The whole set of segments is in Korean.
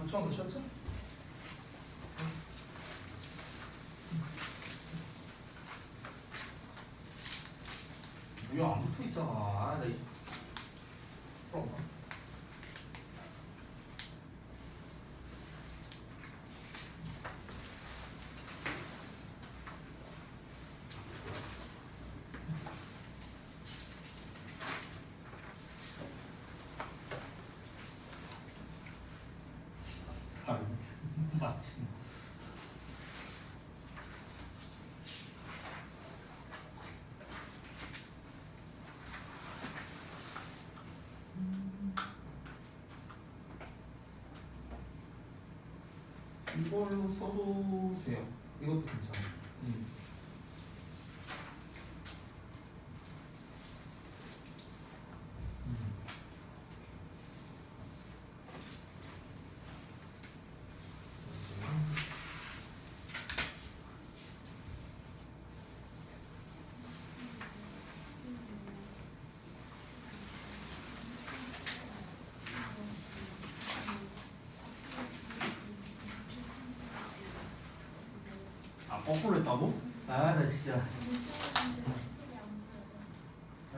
9,000원 셨죠? 뭐야 안 붙어 있잖아. 아, 나 이. 풀어봐. 아, 맞지. 이걸로 써도 돼요. 이것도 괜찮아. 음. 아, 거꾸로 했다고? 아, 나 진짜.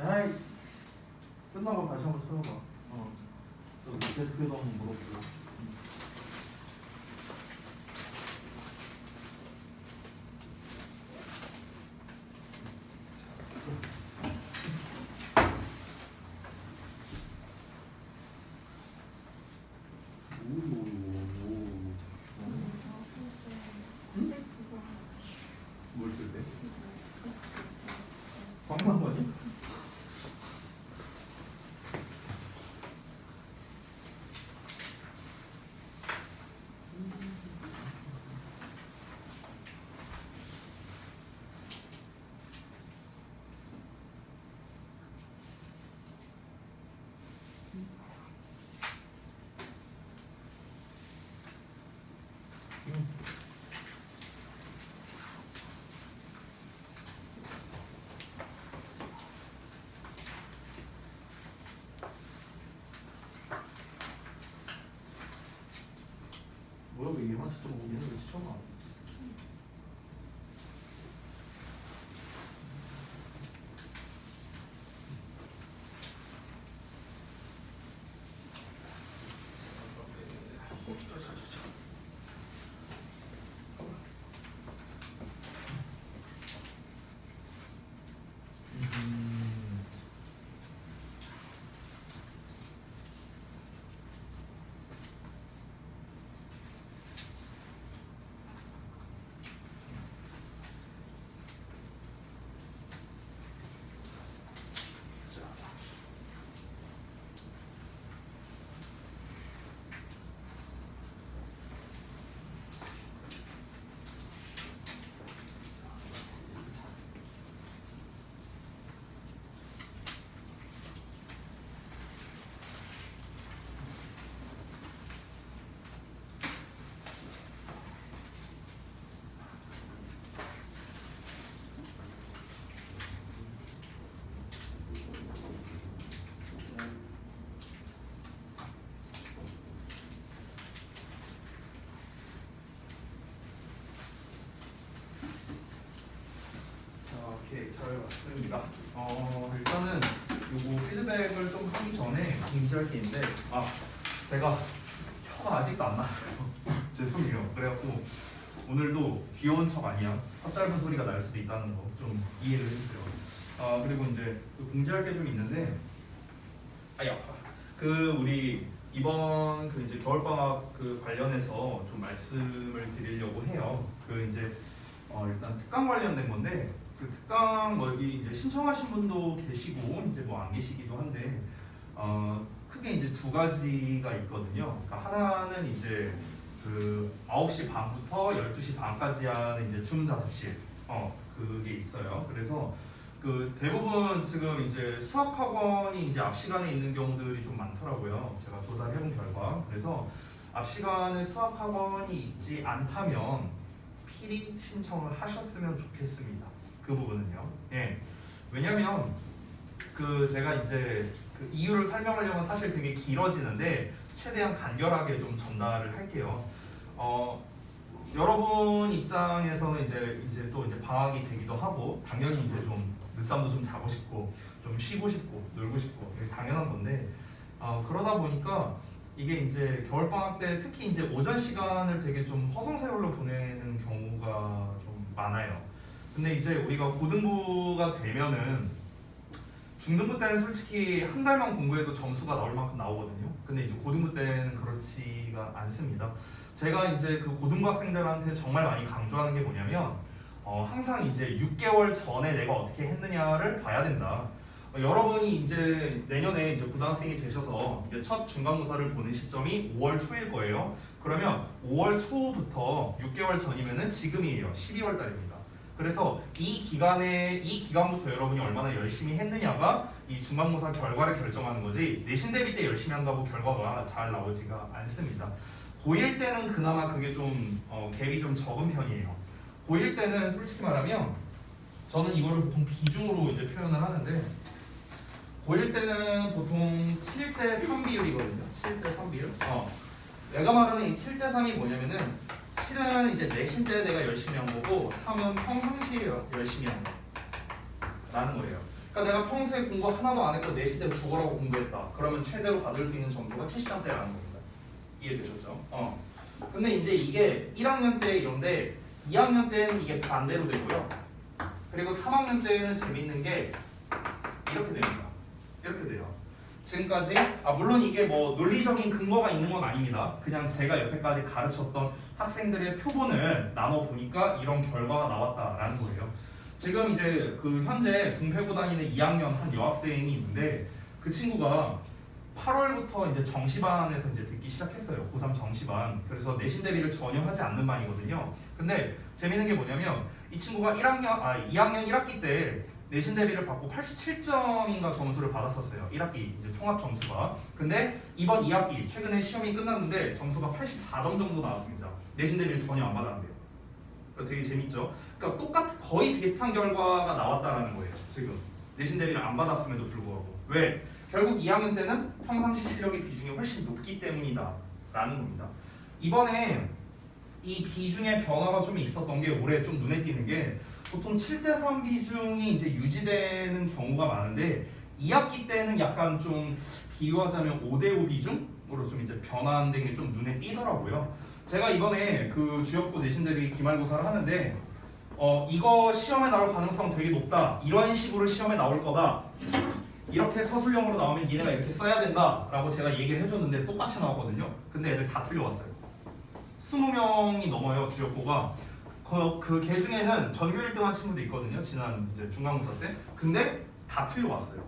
아이, 끝나고 다시 한번 쳐봐. 저 데스크에도 한번 물어보고. 뭘 쓸 때? 광만 거니? 뭐야 왜 얘만 쳐보고 얘는 왜 쳐봐? 오케이, 잘 봤습니다. 일단은 요거 피드백을 좀 하기 전에 인지할 게 있는데, 제가 혀가 아직도 안 났어요. 죄송해요. 그래갖고 오늘도 귀여운 척 아니야. 혀 짧은 소리가 날 수도 있다는 거 좀 이해를 해주세요. 그리고 이제 공지할 게 좀 있는데, 아야, 우리 이번 이제 겨울방학 관련해서 좀 말씀을 드리려고 해요. 이제 일단 특강 관련된 건데. 특강 여기 이제 신청하신 분도 계시고 이제 뭐 안 계시기도 한데 크게 이제 두 가지가 있거든요. 그러니까 하나는 이제 9시 반부터 12시 반까지 하는 이제 줌자습실 그게 있어요. 그래서 대부분 지금 이제 수학학원이 이제 앞 시간에 있는 경우들이 좀 많더라고요. 제가 조사를 해본 결과. 그래서 앞 시간에 수학학원이 있지 않다면 필히 신청을 하셨으면 좋겠습니다. 그 부분은요. 예. 왜냐면 제가 이제 그 이유를 설명하려면 사실 되게 길어지는데 최대한 간결하게 좀 전달을 할게요. 여러분 입장에서는 이제 또 이제 방학이 되기도 하고 당연히 이제 좀 늦잠도 좀 자고 싶고 좀 쉬고 싶고 놀고 싶고 이게 당연한 건데 그러다 보니까 이게 이제 겨울 방학 때 특히 이제 오전 시간을 되게 좀 허송세월로 보내는 경우가 좀 많아요. 근데 이제 우리가 고등부가 되면은 중등부 때는 솔직히 한 달만 공부해도 점수가 나올 만큼 나오거든요. 근데 이제 고등부 때는 그렇지가 않습니다. 제가 이제 그 고등부 학생들한테 정말 많이 강조하는 게 뭐냐면 항상 이제 6개월 전에 내가 어떻게 했느냐를 봐야 된다. 여러분이 이제 내년에 이제 고등학생이 되셔서 이제 첫 중간고사를 보는 시점이 5월 초일 거예요. 그러면 5월 초부터 6개월 전이면은 지금이에요. 12월 달입니다. 그래서 이 기간부터 여러분이 얼마나 열심히 했느냐가 이 중간고사 결과를 결정하는 거지 내신 대비 때 열심히 한다고 결과가 잘 나오지가 않습니다. 고1 때는 그나마 그게 좀 갭이 좀 적은 편이에요. 고1 때는 솔직히 말하면 저는 이거를 보통 비중으로 이제 표현을 하는데 고1 때는 보통 7대 3 비율이거든요. 7대 3 비율. 내가 말하는 이 7대 3이 뭐냐면은 7은 이제 내신 때 내가 열심히 한 거고 3은 평상시에 열심히 한 거라는 거예요. 그러니까 내가 평소에 공부 하나도 안 했고 내신 때 죽어라고 공부했다. 그러면 최대로 받을 수 있는 점수가 70점대라는 겁니다. 이해되셨죠? 근데 이제 이게 1학년 때 이런데 2학년 때는 이게 반대로 되고요. 그리고 3학년 때는 재밌는 게 이렇게 됩니다. 이렇게 돼요. 지금까지 물론 이게 뭐 논리적인 근거가 있는 건 아닙니다. 그냥 제가 여태까지 가르쳤던 학생들의 표본을 나눠 보니까 이런 결과가 나왔다라는 거예요. 지금 이제 그 현재 동패고 다니는 2학년 한 여학생이 있는데 그 친구가 8월부터 이제 정시반에서 이제 듣기 시작했어요. 고3 정시반. 그래서 내신 대비를 전혀 하지 않는 반이거든요. 근데 재밌는 게 뭐냐면 이 친구가 2학년 1학기 때 내신 대비를 받고 87점인가 점수를 받았었어요. 1학기 이제 총합 점수가. 근데 이번 2학기 최근에 시험이 끝났는데 점수가 84점 정도 나왔습니다. 내신 대비를 전혀 안 받았는데요. 그러니까 되게 재밌죠. 그러니까 거의 비슷한 결과가 나왔다라는 거예요. 지금 내신 대비를 안 받았음에도 불구하고 왜? 결국 2학년 때는 평상시 실력의 비중이 훨씬 높기 때문이다 라는 겁니다. 이번에 이 비중의 변화가 좀 있었던 게 올해 좀 눈에 띄는 게 보통 7대 3 비중이 이제 유지되는 경우가 많은데 2학기 때는 약간 좀 비유하자면 5대 5 비중으로 좀 이제 변화된 게 좀 눈에 띄더라고요. 제가 이번에 그 주역부 내신 대비 기말고사를 하는데 이거 시험에 나올 가능성 되게 높다. 이런 식으로 시험에 나올 거다. 이렇게 서술형으로 나오면 니네가 이렇게 써야 된다 라고 제가 얘기를 해줬는데 똑같이 나왔거든요. 근데 애들 다 틀려왔어요. 20명이 넘어요. 주역고가. 그 개 중에는 전교 1등한 친구도 있거든요. 지난 이제 중간고사 때. 근데 다 틀려왔어요.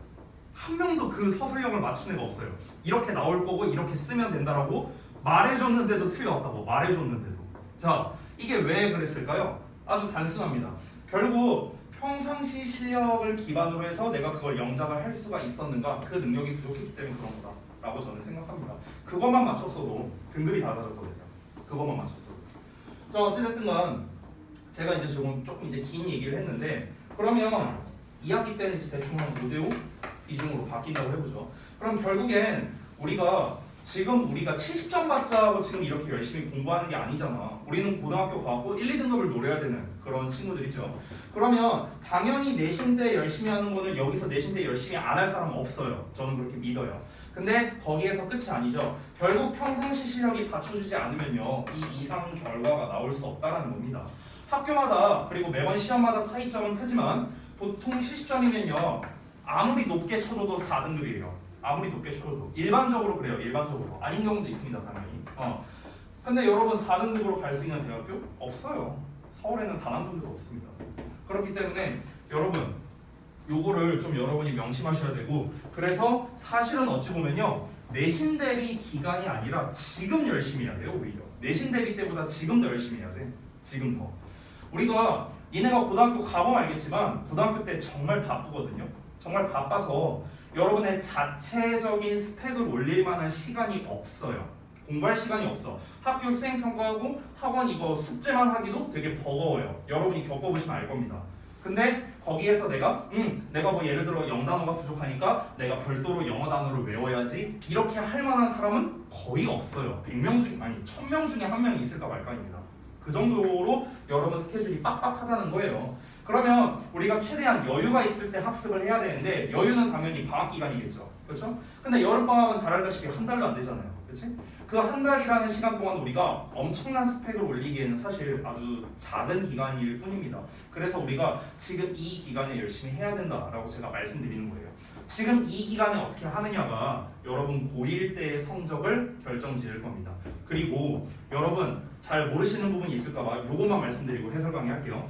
한 명도 그 서술형을 맞춘 애가 없어요. 이렇게 나올 거고 이렇게 쓰면 된다라고 말해줬는데도 틀려왔다고. 말해줬는데도. 자, 이게 왜 그랬을까요? 아주 단순합니다. 결국 평상시 실력을 기반으로 해서 내가 그걸 영작을 할 수가 있었는가, 그 능력이 부족했기 때문에 그런 거다라고 저는 생각합니다. 그것만 맞췄어도 등급이 달라졌거든요. 그것만 맞췄어도. 자, 어찌됐든간 제가 이제 조금 이제 긴 얘기를 했는데, 그러면 2학기 때는 이제 대충 한 5대5 비중으로 바뀐다고 해보죠. 그럼 결국엔 우리가 70점 받자고 지금 이렇게 열심히 공부하는 게 아니잖아. 우리는 고등학교 가고 1, 2등급을 노려야 되는 그런 친구들이죠. 그러면 당연히 내신 때 열심히 하는 거는 여기서 내신 때 열심히 안 할 사람은 없어요. 저는 그렇게 믿어요. 근데 거기에서 끝이 아니죠. 결국 평상시 실력이 받쳐주지 않으면요, 이 이상 결과가 나올 수 없다는 겁니다. 학교마다 그리고 매번 시험마다 차이점은 크지만 보통 70점이면요 아무리 높게 쳐줘도 4등급이에요. 아무리 높게 쳐줘도 일반적으로 그래요. 일반적으로 아닌 경우도 있습니다. 당연히. 근데 여러분 4등급으로 갈 수 있는 대학교? 없어요. 서울에는 단 한 군데도 없습니다. 그렇기 때문에 여러분 요거를 좀 여러분이 명심하셔야 되고, 그래서 사실은 어찌 보면요 내신 대비 기간이 아니라 지금 열심히 해야 돼요. 오히려 내신 대비 때보다 지금 더 열심히 해야 돼. 지금 더. 우리가 니네가 고등학교 가보면 알겠지만 고등학교 때 정말 바쁘거든요. 정말 바빠서 여러분의 자체적인 스펙을 올릴 만한 시간이 없어요. 공부할 시간이 없어. 학교 수행평가하고 학원 이거 숙제만 하기도 되게 버거워요. 여러분이 겪어보시면 알 겁니다. 근데 거기에서 내가 뭐 예를 들어 영단어가 부족하니까 내가 별도로 영어 단어를 외워야지 이렇게 할 만한 사람은 거의 없어요. 100명 중에 아니 1000명 중에 한 명이 있을까 말까입니다. 그 정도로 여러분 스케줄이 빡빡하다는 거예요. 그러면 우리가 최대한 여유가 있을 때 학습을 해야 되는데 여유는 당연히 방학 기간이겠죠. 그렇죠? 근데 여름방학은 잘 알다시피 한 달도 안 되잖아요. 그렇지? 그 한 달이라는 시간 동안 우리가 엄청난 스펙을 올리기에는 사실 아주 작은 기간일 뿐입니다. 그래서 우리가 지금 이 기간에 열심히 해야 된다라고 제가 말씀드리는 거예요. 지금 이 기간에 어떻게 하느냐가 여러분 고1 때의 성적을 결정지을 겁니다. 그리고 여러분 잘 모르시는 부분이 있을까봐 요것만 말씀드리고 해설 강의할게요.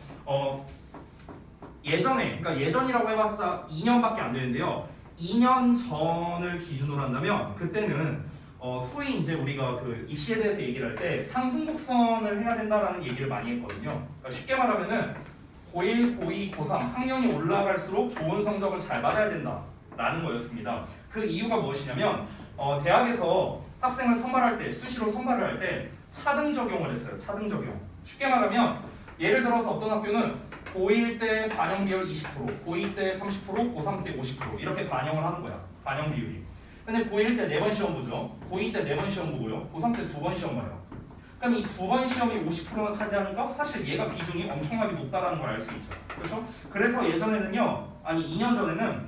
그러니까 예전이라고 해봤자 2년밖에 안 되는데요. 2년 전을 기준으로 한다면 그때는 소위 이제 우리가 그 입시에 대해서 얘기를 할 때 상승곡선을 해야 된다라는 얘기를 많이 했거든요. 그러니까 쉽게 말하면은 고1, 고2, 고3 학년이 올라갈수록 좋은 성적을 잘 받아야 된다라는 거였습니다. 그 이유가 무엇이냐면 대학에서 학생을 선발할 때 수시로 선발을 할 때 차등 적용을 했어요. 차등 적용. 쉽게 말하면 예를 들어서 어떤 학교는 고1 때 반영 비율 20%, 고2 때 30%, 고3 때 50% 이렇게 반영을 하는 거야. 반영 비율이. 근데 고1 때 4번 시험 보죠. 고2 때 4번 시험 보고요. 고3 때 2번 시험 봐요. 그럼 이 2번 시험이 50%나 차지하니까 사실 얘가 비중이 엄청나게 높다라는 걸 알 수 있죠. 그렇죠? 그래서 예전에는요. 아니 2년 전에는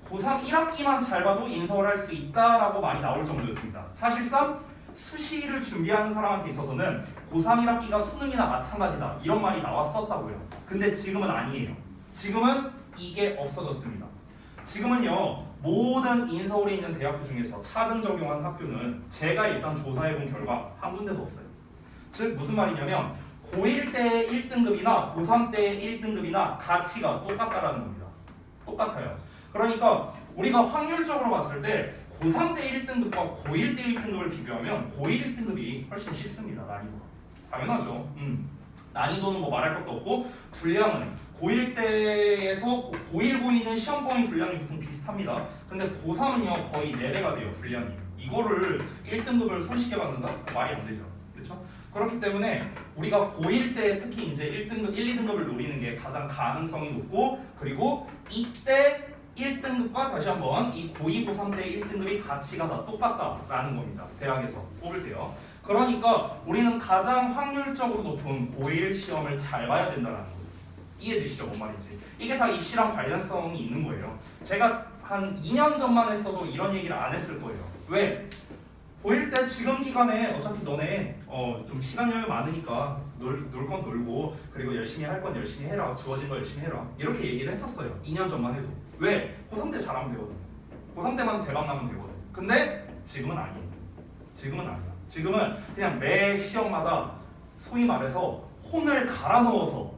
고3 1학기만 잘 봐도 인서울 할 수 있다라고 말이 나올 정도였습니다. 사실상 수시를 준비하는 사람한테 있어서는 고3 1학기가 수능이나 마찬가지다 이런 말이 나왔었다고요. 근데 지금은 아니에요. 지금은 이게 없어졌습니다. 지금은요 모든 인서울에 있는 대학교 중에서 차등 적용한 학교는 제가 일단 조사해본 결과 한 군데도 없어요. 즉 무슨 말이냐면 고1 때 1등급이나 고3 때 1등급이나 가치가 똑같다라는 겁니다. 똑같아요. 그러니까 우리가 확률적으로 봤을 때 고3 때 1등급과 고1 때 1등급을 비교하면 고1 1등급이 훨씬 쉽습니다. 난이도가. 당연하죠. 난이도는 뭐 말할 것도 없고 분량은 고1 때에서 고1, 고2는 시험 범위 분량이 보통 비슷합니다. 근데 고3은요 거의 4배가 돼요. 분량이. 이거를 1등급을 손쉽게 받는다? 말이 안 되죠. 그렇죠? 그렇기 때문에 우리가 고1 때 특히 이제 1등급, 1, 2등급을 노리는 게 가장 가능성이 높고 그리고 이때 1등급과 다시 한번 이 고2, 고3 때 1등급이 가치가 다 똑같다라는 겁니다. 대학에서 뽑을 때요. 그러니까 우리는 가장 확률적으로 높은 고1 시험을 잘 봐야 된다는 거예요. 이해되시죠? 뭔 말인지. 이게 다 입시랑 관련성이 있는 거예요. 제가 한 2년 전만 했어도 이런 얘기를 안 했을 거예요. 왜? 고1 때 지금 기간에 어차피 너네 좀 시간 여유 많으니까 놀 건 놀고 그리고 열심히 할 건 열심히 해라. 주어진 거 열심히 해라. 이렇게 얘기를 했었어요. 2년 전만 해도. 왜? 고3 때 잘하면 되거든. 고3 때만 대박 나면 되거든. 근데 지금은 아니에요. 지금은 아니야. 지금은 그냥 매 시험마다 소위 말해서 혼을 갈아 넣어서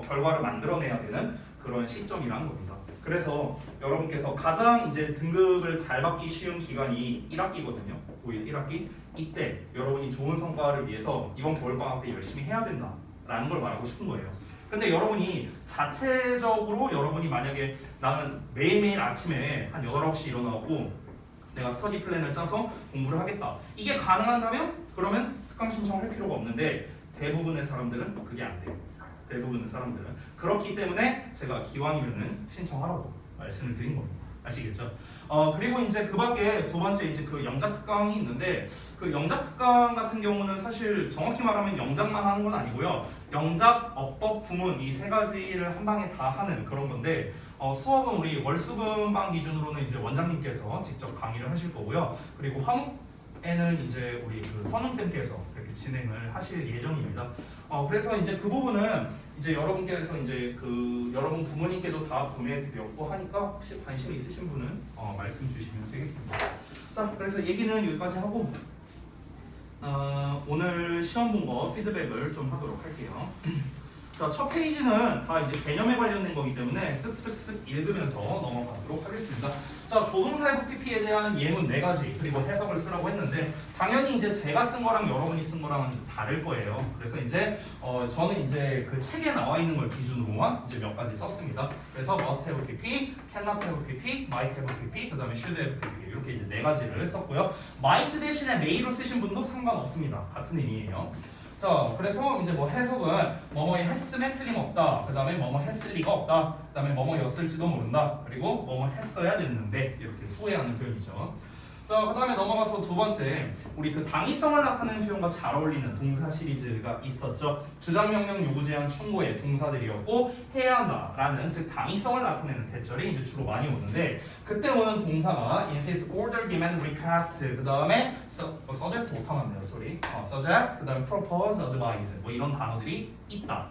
결과를 만들어내야 되는 그런 시점이라는 겁니다. 그래서 여러분께서 가장 이제 등급을 잘 받기 쉬운 기간이 1학기거든요. 고1 1학기. 이때 여러분이 좋은 성과를 위해서 이번 겨울방학 때 열심히 해야 된다라는 걸 말하고 싶은 거예요. 근데 여러분이 자체적으로 여러분이 만약에 나는 매일매일 아침에 한 8, 9시 일어나고 내가 스터디 플랜을 짜서 공부를 하겠다. 이게 가능한다면 그러면 특강 신청을 할 필요가 없는데 대부분의 사람들은 그게 안 돼요. 대부분의 사람들은. 그렇기 때문에 제가 기왕이면은 신청하라고 말씀을 드린 겁니다. 아시겠죠? 그리고 이제 그 밖에 두 번째 이제 그 영작 특강이 있는데 그 영작 특강 같은 경우는 사실 정확히 말하면 영작만 하는 건 아니고요. 영작, 업법, 구문 이 세 가지를 한 방에 다 하는 그런 건데 수업은 우리 월수금방 기준으로는 이제 원장님께서 직접 강의를 하실 거고요. 그리고 화목에는 이제 우리 그 선웅쌤께서 이렇게 진행을 하실 예정입니다. 그래서 이제 그 부분은 이제 여러분께서 이제 그 여러분 부모님께도 다 보내드렸고 하니까 혹시 관심 있으신 분은 말씀 주시면 되겠습니다. 자, 그래서 얘기는 여기까지 하고 오늘 시험 본 거 피드백을 좀 하도록 할게요. 자, 첫 페이지는 다 이제 개념에 관련된 거기 때문에 쓱쓱쓱 읽으면서 넘어가도록 하겠습니다. 자, 조동사회복 PP에 대한 예문 4가지 그리고 해석을 쓰라고 했는데 당연히 이제 제가 쓴 거랑 여러분이 쓴 거랑은 다를 거예요. 그래서 이제 저는 이제 그 책에 나와 있는 걸 기준으로만 이제 몇 가지 썼습니다. 그래서 must have PP, cannot have PP, might have PP, 그다음에 should have PP 이렇게 이제 4가지를 썼고요. might 대신에 may로 쓰신 분도 상관없습니다. 같은 의미예요. 자, 그래서 이제 뭐 해석은 뭐뭐에 했음에 틀림없다. 그 다음에 뭐뭐 했을 리가 없다. 그 다음에 뭐뭐였을지도 모른다. 그리고 뭐뭐 했어야 됐는데 이렇게 후회하는 표현이죠. 자, 그 다음에 넘어가서 두 번째, 우리 그 당위성을 나타내는 표현과 잘 어울리는 동사 시리즈가 있었죠. 주장, 명령, 요구, 제한, 충고의 동사들이었고 해야 한다라는 즉 당위성을 나타내는 대절이 이제 주로 많이 오는데 그때 오는 동사가 insist, order, demand, request 그 다음에 suggest 못하겠네요, 소리. suggest 그 다음에 propose, advise 뭐 이런 단어들이 있다.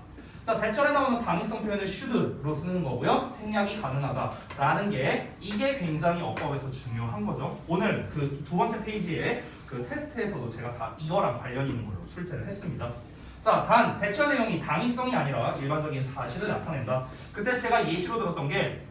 자, 대절에 나오는 당위성 표현을 should로 쓰는 거고요. 생략이 가능하다라는 게 이게 굉장히 어법에서 중요한 거죠. 오늘 그 두 번째 페이지에 그 테스트에서도 제가 다 이거랑 관련 있는 걸로 출제를 했습니다. 자, 단 대절 내용이 당위성이 아니라 일반적인 사실을 나타낸다. 그때 제가 예시로 들었던 게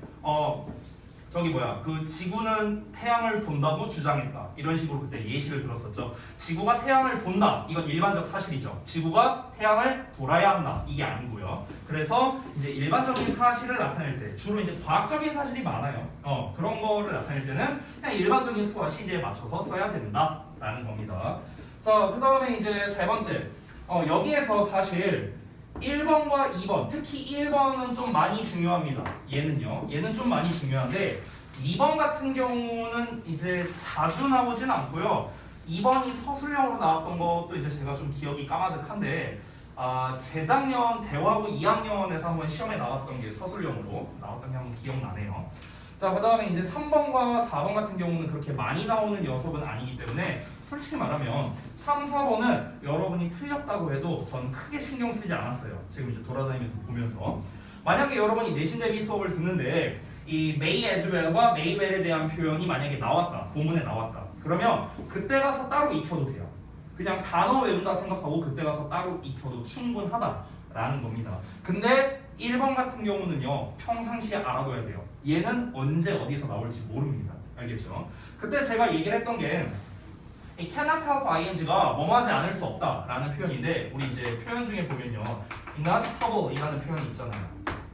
저기 뭐야 그 지구는 태양을 본다고 주장했다 이런 식으로 그때 예시를 들었었죠. 지구가 태양을 본다 이건 일반적 사실이죠. 지구가 태양을 돌아야 한다 이게 아니고요. 그래서 이제 일반적인 사실을 나타낼 때 주로 이제 과학적인 사실이 많아요. 그런 거를 나타낼 때는 그냥 일반적인 수와 시제에 맞춰서 써야 된다라는 겁니다. 자, 그 다음에 이제 세 번째 여기에서 사실 1번과 2번, 특히 1번은 좀 많이 중요합니다. 얘는 좀 많이 중요한데 2번 같은 경우는 이제 자주 나오진 않고요. 2번이 서술형으로 나왔던 것도 이제 제가 좀 기억이 까마득한데 재작년 대화고 2학년에서 한번 시험에 나왔던 게 서술형으로 나왔던 게 한번 기억나네요. 자, 그 다음에 이제 3번과 4번 같은 경우는 그렇게 많이 나오는 녀석은 아니기 때문에 솔직히 말하면 3, 4번은 여러분이 틀렸다고 해도 전 크게 신경 쓰지 않았어요. 지금 이제 돌아다니면서 보면서 만약에 여러분이 내신 대비 수업을 듣는데 이 may as well과 may well에 대한 표현이 만약에 나왔다, 본문에 나왔다. 그러면 그때 가서 따로 익혀도 돼요. 그냥 단어 외운다 생각하고 그때 가서 따로 익혀도 충분하다라는 겁니다. 근데 1번 같은 경우는요 평상시에 알아둬야 돼요. 얘는 언제 어디서 나올지 모릅니다. 알겠죠? 그때 제가 얘기를 했던 게 이 cannot help ing가 뭐뭐하지 않을 수 없다라는 표현인데 우리 이제 표현 중에 보면요 inevitable 이라는 표현이 있잖아요.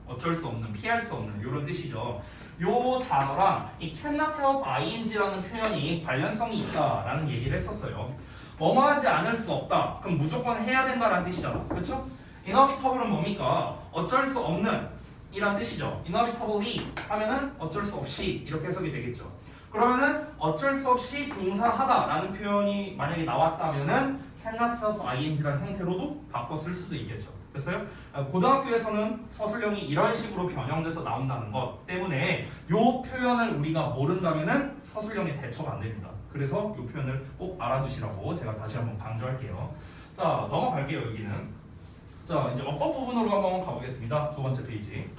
어쩔 수 없는, 피할 수 없는 이런 뜻이죠. 요 단어랑 이 cannot help ing라는 표현이 관련성이 있다라는 얘기를 했었어요. 뭐뭐하지 않을 수 없다. 그럼 무조건 해야 된다라는 뜻이잖아. 그렇죠? inevitable은 뭡니까? 어쩔 수 없는 이란 뜻이죠. inevitably 하면은 어쩔 수 없이 이렇게 해석이 되겠죠. 그러면은 어쩔 수 없이 동사하다라는 표현이 만약에 나왔다면은 cannot help ing라는 형태로도 바꿔 쓸 수도 있겠죠. 됐어요? 고등학교에서는 서술형이 이런 식으로 변형돼서 나온다는 것 때문에 이 표현을 우리가 모른다면은 서술형에 대처가 안 됩니다. 그래서 이 표현을 꼭 알아두시라고 제가 다시 한번 강조할게요. 자, 넘어갈게요. 여기는. 자, 이제 어법 부분으로 한번 가보겠습니다. 두 번째 페이지.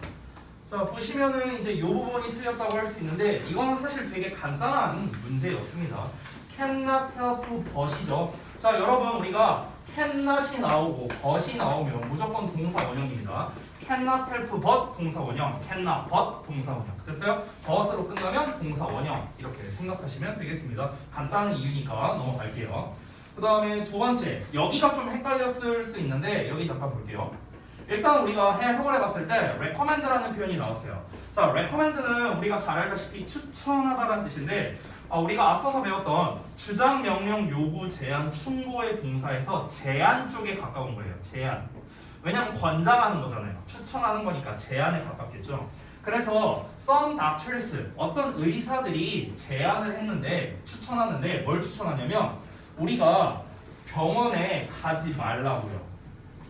자, 보시면은 이제 이 부분이 틀렸다고 할 수 있는데 이거는 사실 되게 간단한 문제였습니다. cannot help but이죠. 자, 여러분 우리가 cannot이 나오고 but이 나오면 무조건 동사 원형입니다. cannot help but 동사 원형, cannot but 동사 원형. 됐어요? but으로 끝나면 동사 원형 이렇게 생각하시면 되겠습니다. 간단한 이유니까 넘어갈게요. 그 다음에 두 번째, 여기가 좀 헷갈렸을 수 있는데 여기 잠깐 볼게요. 일단 우리가 해석을 해봤을 때 recommend라는 표현이 나왔어요. 자, recommend는 우리가 잘 알다시피 추천하다라는 뜻인데 우리가 앞서서 배웠던 주장, 명령, 요구, 제한, 충고의 동사에서 제한 쪽에 가까운 거예요. 제한. 왜냐면 권장하는 거잖아요. 추천하는 거니까 제한에 가깝겠죠. 그래서 some doctors, 어떤 의사들이 제안을 했는데 추천하는데 뭘 추천하냐면 우리가 병원에 가지 말라고요.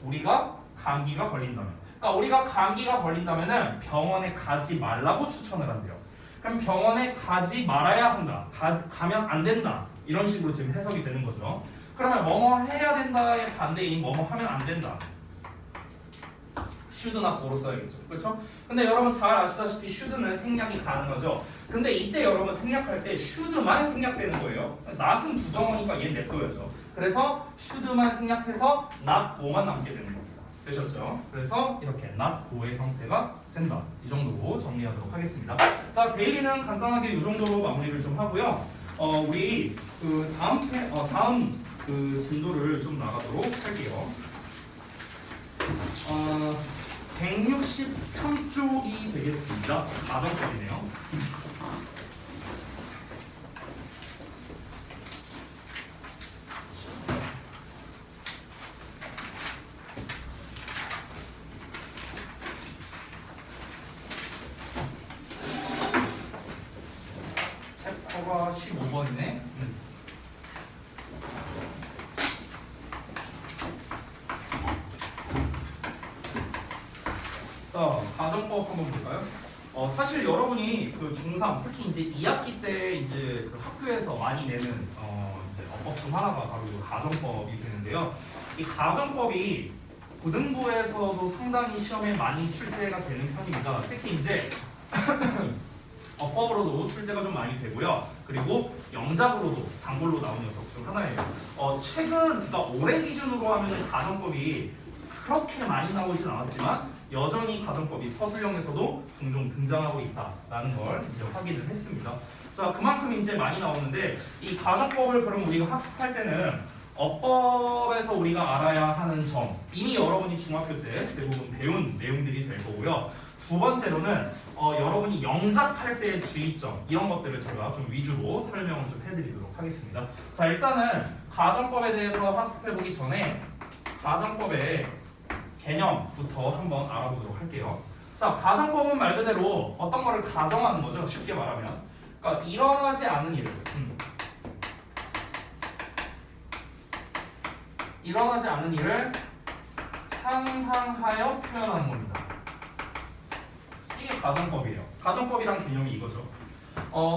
우리가 감기가 걸린다면. 그러니까 우리가 감기가 걸린다면은 병원에 가지 말라고 추천을 한대요. 그럼 병원에 가지 말아야 한다. 가면 안 된다. 이런 식으로 지금 해석이 되는 거죠. 그러면 뭐뭐 해야 된다의 반대인 뭐뭐 하면 안 된다. should not go로 써야겠죠. 그렇죠? 근데 여러분 잘 아시다시피 should는 생략이 가능하죠. 근데 이때 여러분 생략할 때 should만 생략되는 거예요. not은 부정어니까 얘는 냅둬야죠. 그래서 should만 생략해서 not go만 남게 되는 겁니다. 되셨죠? 그래서 이렇게 not go의 형태가 된다. 이 정도로 정리하도록 하겠습니다. 자, 데일리는 간단하게 이 정도로 마무리를 좀 하고요. 우리 그 다음 그 진도를 좀 나가도록 할게요. 163쪽이 되겠습니다. 가정법이네요. 5번이네. 자, 가정법 한번 볼까요? 사실 여러분이 그 중3 특히 이제 2학기 때 이제 그 학교에서 많이 내는 이제 어법 중 하나가 바로 이 가정법이 되는데요. 이 가정법이 고등부에서도 상당히 시험에 많이 출제가 되는 편입니다. 특히 이제 어법으로도 출제가 좀 많이 되고요. 그리고 영작으로도 단골로 나오는 녀석 중 하나예요. 그러니까 올해 기준으로 하면 가정법이 그렇게 많이 나오진 않았지만 여전히 가정법이 서술형에서도 종종 등장하고 있다라는 걸 이제 확인을 했습니다. 자, 그만큼 이제 많이 나오는데 이 가정법을 그럼 우리가 학습할 때는 어법에서 우리가 알아야 하는 점 이미 여러분이 중학교 때 대부분 배운 내용들이 될 거고요. 두 번째로는 여러분이 영작할 때의 주의점 이런 것들을 제가 좀 위주로 설명을 좀 해드리도록 하겠습니다. 자, 일단은 가정법에 대해서 학습해보기 전에 가정법의 개념부터 한번 알아보도록 할게요. 자, 가정법은 말 그대로 어떤 거를 가정하는 거죠. 쉽게 말하면. 그러니까 일어나지 않은 일을 일어나지 않은 일을 상상하여 표현하는 겁니다. 이게 가정법이에요. 가정법이란 개념이 이거죠.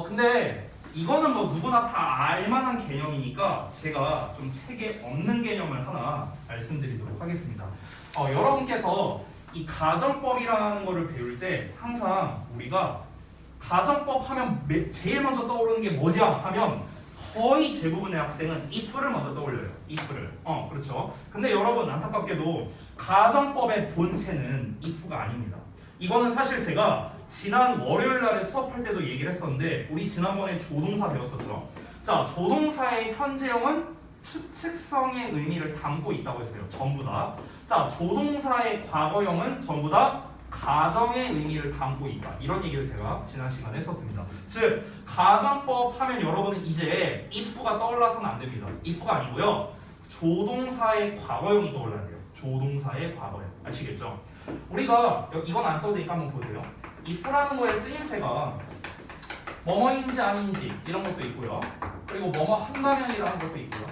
근데 이거는 뭐 누구나 다 알만한 개념이니까 제가 좀 책에 없는 개념을 하나 말씀드리도록 하겠습니다. 여러분께서 이 가정법이라는 거를 배울 때 항상 우리가 가정법 하면 제일 먼저 떠오르는 게 뭐냐 하면 거의 대부분의 학생은 if를 먼저 떠올려요. if를. 그렇죠. 근데 여러분 안타깝게도 가정법의 본체는 if가 아닙니다. 이거는 사실 제가 지난 월요일 날에 수업할 때도 얘기를 했었는데 우리 지난번에 조동사 배웠었죠. 자, 조동사의 현재형은 추측성의 의미를 담고 있다고 했어요. 전부 다. 자, 조동사의 과거형은 전부 다 가정의 의미를 담고 있다. 이런 얘기를 제가 지난 시간에 했었습니다. 즉, 가정법 하면 여러분은 이제 if가 떠올라서는 안 됩니다. if가 아니고요. 조동사의 과거형이 떠올라야 돼요. 조동사의 과거형. 아시겠죠? 우리가 이건 안 써도 되니까 한번 보세요. if라는 거의 쓰임새가 뭐뭐인지 아닌지 이런 것도 있고요. 그리고 뭐뭐 한다면이라는 것도 있고요.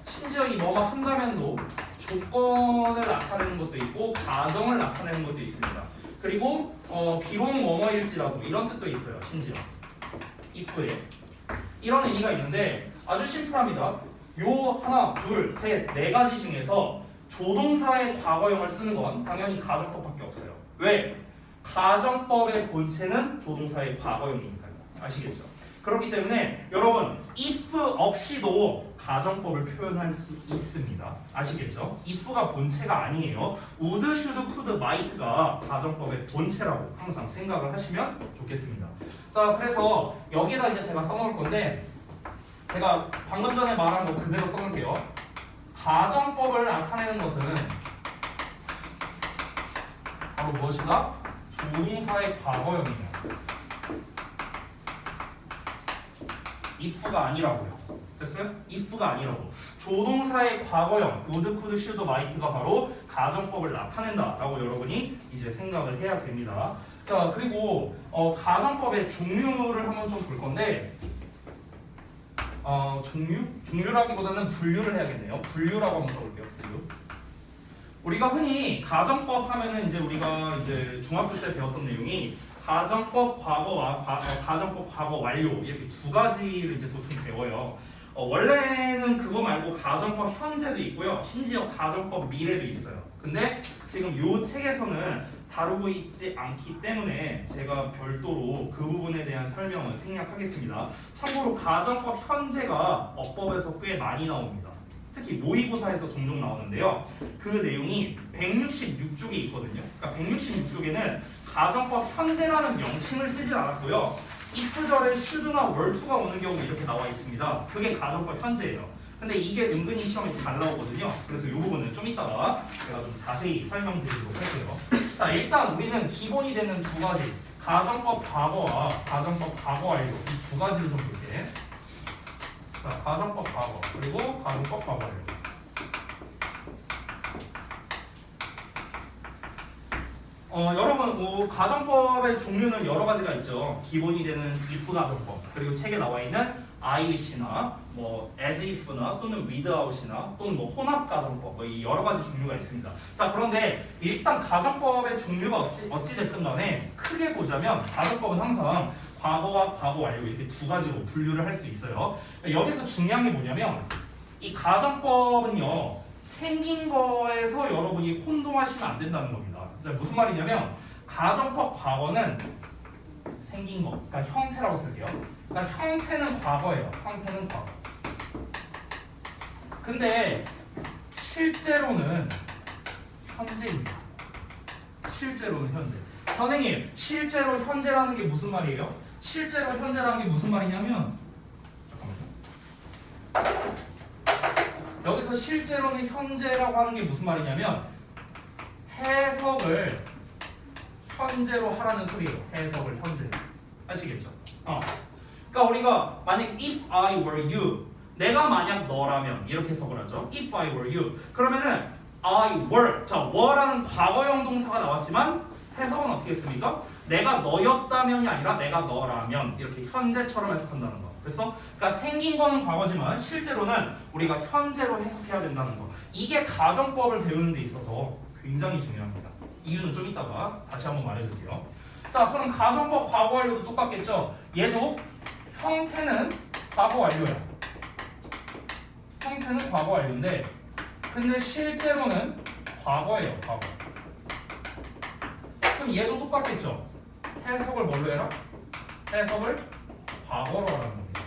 심지어 이 뭐뭐 한다면도 조건을 나타내는 것도 있고 가정을 나타내는 것도 있습니다. 그리고 비록 뭐뭐일지라도 이런 뜻도 있어요. 심지어 if에 이런 의미가 있는데 아주 심플합니다. 요 하나, 둘, 셋, 네 가지 중에서 조동사의 과거형을 쓰는 건 당연히 가정법밖에 없어요. 왜? 가정법의 본체는 조동사의 과거형이니까요. 아시겠죠? 그렇기 때문에 여러분 if 없이도 가정법을 표현할 수 있습니다. 아시겠죠? if가 본체가 아니에요. would, should, could, might가 가정법의 본체라고 항상 생각을 하시면 좋겠습니다. 자, 그래서 여기에다 이제 제가 써놓을 건데 제가 방금 전에 말한 거 그대로 써놓을게요. 가정법을 나타내는 것은 바로 무엇이다? 조동사의 과거형이에요. if가 아니라고요. 됐어요? if가 아니라고. 조동사의 과거형 would, could, should, might가 바로 가정법을 나타낸다라고 여러분이 이제 생각을 해야 됩니다. 자, 그리고 가정법의 종류를 한번 좀 볼 건데 종류라기보다는 분류를 해야겠네요. 분류라고 한번 써볼게요. 분류. 우리가 흔히 가정법 하면은 이제 우리가 이제 중학교 때 배웠던 내용이 가정법 과거와 가정법 과거 완료 이렇게 두 가지를 이제 보통 배워요. 원래는 그거 말고 가정법 현재도 있고요. 심지어 가정법 미래도 있어요. 근데 지금 이 책에서는 다루고 있지 않기 때문에 제가 별도로 그 부분에 대한 설명을 생략하겠습니다. 참고로 가정법 현재가 어법에서 꽤 많이 나옵니다. 특히 모의고사에서 종종 나오는데요. 그 내용이 166쪽에 있거든요. 그러니까 166쪽에는 가정법 현재라는 명칭을 쓰지 않았고요. if절에 should나 were to가 오는 경우 이렇게 나와 있습니다. 그게 가정법 현재예요. 근데 이게 은근히 시험에 잘 나오거든요. 그래서 이 부분은 좀 이따가 제가 좀 자세히 설명드리도록 할게요. 자, 일단 우리는 기본이 되는 두 가지 가정법 과거와 가정법 과거 완료 이 두 가지를 좀 볼게. 자, 가정법 과거 그리고 가정법 과거 완료. 여러분 가정법의 종류는 여러 가지가 있죠. 기본이 되는 if 가정법 그리고 책에 나와 있는 IWish나 뭐 as if나 또는 without이나 또는 뭐 혼합 가정법 뭐 이 여러 가지 종류가 있습니다. 자 그런데 일단 가정법의 종류가 어찌 됐든 간에 크게 보자면 가정법은 항상 과거와 과거 완료 이렇게 두 가지로 분류를 할 수 있어요. 여기서 중요한 게 뭐냐면 이 가정법은요 생긴 거에서 여러분이 혼동하시면 안 된다는 겁니다. 무슨 말이냐면 가정법 과거는 생긴 거, 그러니까 형태라고 쓸게요. 그러니까 형태는 과거예요. 형태는 과거. 근데 실제로는 현재입니다. 실제로는 현재. 선생님, 실제로 현재라는 게 무슨 말이에요? 실제로 현재라는 게 무슨 말이냐면 잠깐만요. 여기서 실제로는 현재라고 하는 게 무슨 말이냐면 해석을 현재로 하라는 소리예요. 해석을 현재. 아시겠죠? 그러니까 우리가 만약 if I were you 내가 만약 너라면 이렇게 해석을 하죠. if I were you 그러면은 I were 자 were라는 과거형 동사가 나왔지만 해석은 어떻게 했습니까? 내가 너였다면이 아니라 내가 너라면 이렇게 현재처럼 해석한다는 거. 그러니까 생긴 거는 과거지만 실제로는 우리가 현재로 해석해야 된다는 거. 이게 가정법을 배우는 데 있어서 굉장히 중요합니다. 이유는 좀 이따가 다시 한번 말해줄게요. 자, 그럼 가정법 과거 완료도 똑같겠죠? 얘도 형태는 과거 완료야. 형태는 과거 완료인데 근데 실제로는 과거예요. 과거. 그럼 얘도 똑같겠죠? 해석을 뭘로 해라? 해석을 과거로 하라는 겁니다.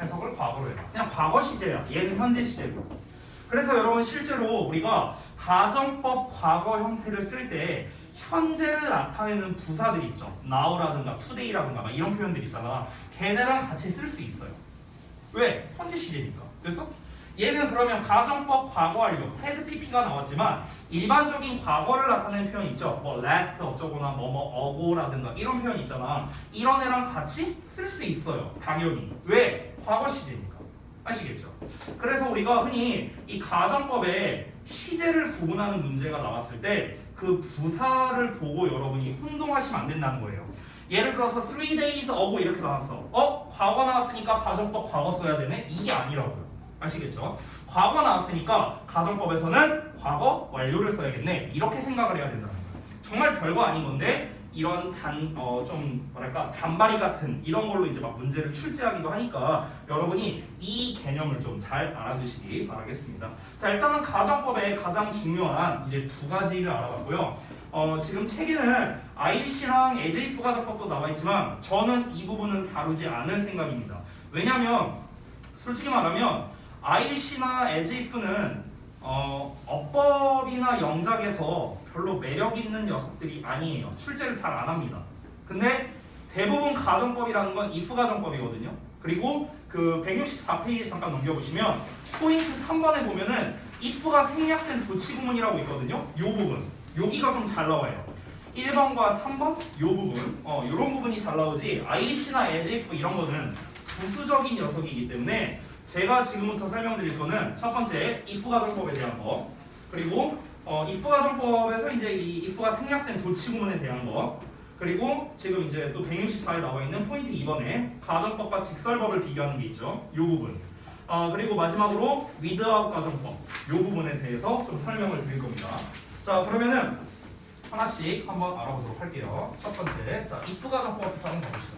해석을 과거로 해라. 그냥 과거 시제야. 얘는 현재 시제고. 그래서 여러분 실제로 우리가 가정법 과거 형태를 쓸 때 현재를 나타내는 부사들 있죠. now라든가 today라든가 막 이런 표현들 있잖아. 걔네랑 같이 쓸 수 있어요. 왜? 현재 시제니까. 그래서 얘는 그러면 가정법 과거 완료 had pp가 나왔지만 일반적인 과거를 나타내는 표현 있죠. 뭐 last 어쩌거나 뭐뭐 어고라든가 이런 표현 있잖아. 이런 애랑 같이 쓸 수 있어요. 당연히. 왜? 과거 시제니까. 아시겠죠? 그래서 우리가 흔히 이 가정법에 시제를 구분하는 문제가 나왔을 때 그 부사를 보고 여러분이 혼동하시면 안 된다는 거예요. 예를 들어서 3 days ago 이렇게 나왔어. 과거 나왔으니까 가정법 과거 써야 되네? 이게 아니라고요. 아시겠죠? 과거 나왔으니까 가정법에서는 과거 완료를 써야겠네. 이렇게 생각을 해야 된다는 거예요. 정말 별거 아닌 건데 이런 좀 뭐랄까 잔바리 같은 이런 걸로 이제 막 문제를 출제하기도 하니까 여러분이 이 개념을 좀 잘 알아주시기 바라겠습니다. 자 일단은 가정법의 가장 중요한 이제 두 가지를 알아봤고요. 지금 책에는 IBC랑 AJF 가정법도 나와 있지만 저는 이 부분은 다루지 않을 생각입니다. 왜냐하면 솔직히 말하면 IBC나 AJF는 어법이나 영작에서 별로 매력 있는 녀석들이 아니에요. 출제를 잘 안 합니다. 근데 대부분 가정법이라는 건 if 가정법이거든요. 그리고 그 164페이지 잠깐 넘겨보시면 포인트 3번에 보면은 if가 생략된 도치구문이라고 있거든요. 요 부분 여기가 좀 잘 나와요. 1번과 3번 요 부분 요런 부분이 잘 나오지 IC나 AJF 이런 거는 부수적인 녀석이기 때문에 제가 지금부터 설명드릴 거는 첫 번째 if 가정법에 대한 거 그리고 if 가정법에서 이제 이 if가 생략된 도치구문에 대한 거 그리고 지금 이제 또 164에 나와 있는 포인트 2번에 가정법과 직설법을 비교하는 게 있죠. 요 부분 그리고 마지막으로 without 가정법 요 부분에 대해서 좀 설명을 드릴 겁니다. 자 그러면은 하나씩 한번 알아보도록 할게요. 첫 번째 자 if 가정법부터 한번 가봅시다.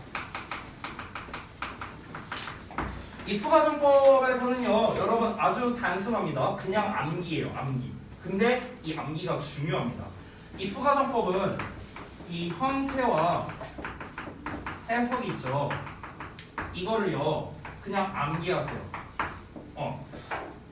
if 가정법에서는요 여러분 아주 단순합니다. 그냥 암기예요. 암기. 근데 이 암기가 중요합니다. if 가정법은 이 형태와 해석이 있죠. 이거를요 그냥 암기하세요.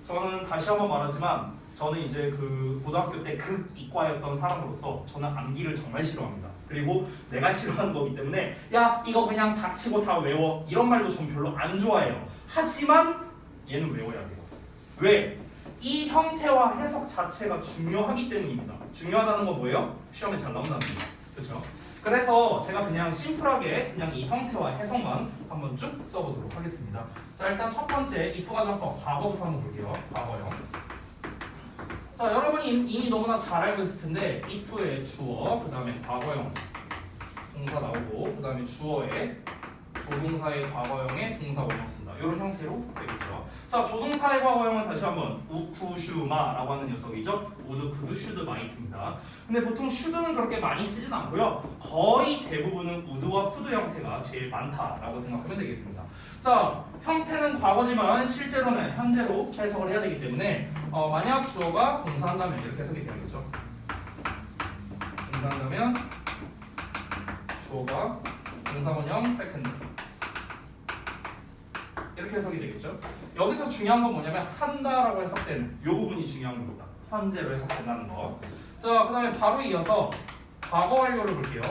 저는 다시 한번 말하지만 저는 이제 그 고등학교 때 극이과였던 사람으로서 저는 암기를 정말 싫어합니다. 그리고 내가 싫어하는 거기 때문에 야 이거 그냥 닥치고 다 외워 이런 말도 전 별로 안 좋아해요. 하지만 얘는 외워야 돼요. 왜? 이 형태와 해석 자체가 중요하기 때문입니다. 중요하다는 건 뭐예요? 시험에 잘 나온다는 거예요. 그렇죠? 그래서 제가 그냥 심플하게 그냥 이 형태와 해석만 한번 쭉 써보도록 하겠습니다. 자 일단 첫 번째 if 가정법 과거부터 한번 볼게요. 과거요. 자 여러분이 이미 너무나 잘 알고 있을 텐데 if의 주어 그 다음에 과거형 동사 나오고 그 다음에 주어의 조동사의 과거형에 동사 원형 쓴다. 이런 형태로 되겠죠. 자, 조동사의 과거형은 다시 한번 우쿠슈마라고 하는 녀석이죠. 우드, 쿠드, 슈드, 마이트입니다. 근데 보통 슈드는 그렇게 많이 쓰진 않고요. 거의 대부분은 우드와 푸드 형태가 제일 많다라고 생각하면 되겠습니다. 자, 형태는 과거지만 실제로는 현재로 해석을 해야 되기 때문에 만약 주어가 동사한다면 이렇게 해석이 되겠죠. 동사한다면 주어가 동사원형 할 텐데 이렇게 해석이 되겠죠. 여기서 중요한 건 뭐냐면 한다라고 해석되는 이 부분이 중요한 겁니다. 현재로 해석된다는 거. 자, 그 다음에 바로 이어서 과거 완료를 볼게요.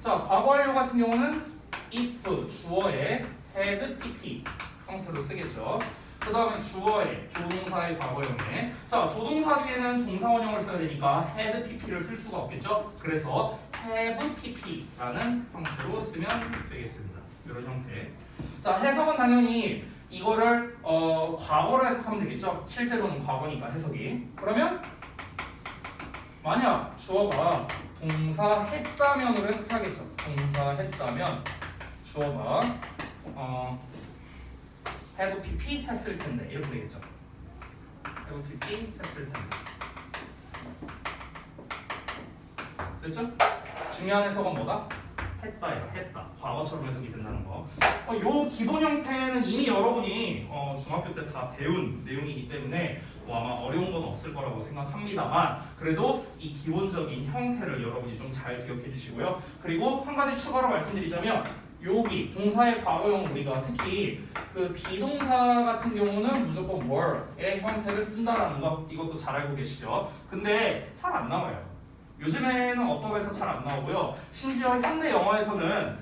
자, 과거 완료 같은 경우는 if 주어의 had pp 형태로 쓰겠죠. 그 다음에 주어의 조동사의 과거형에 자, 조동사 뒤에는 동사원형을 써야 되니까 had pp를 쓸 수가 없겠죠. 그래서 have pp라는 형태로 쓰면 되겠습니다. 이런 형태. 자, 해석은 당연히 이거를 과거로 해석하면 되겠죠. 실제로는 과거니까 해석이. 그러면 만약 주어가 동사했다면으로 해석하겠죠. 동사했다면 주어가 have pp 했을 텐데 이렇게 되겠죠. have pp 했을 텐데. 됐죠? 중요한 해석은 뭐다? 했다예요. 했다. 과거처럼 해석이 된다는 거. 요 기본 형태는 이미 여러분이 중학교 때 다 배운 내용이기 때문에 아마 어려운 건 없을 거라고 생각합니다만 그래도 이 기본적인 형태를 여러분이 좀 잘 기억해 주시고요. 그리고 한 가지 추가로 말씀드리자면 여기 동사의 과거형 우리가 특히 그 비동사 같은 경우는 무조건 were의 형태를 쓴다라는 거 이것도 잘 알고 계시죠? 근데 잘 안 나와요. 요즘에는 어법에서 잘 안 나오고요. 심지어 현대 영어에서는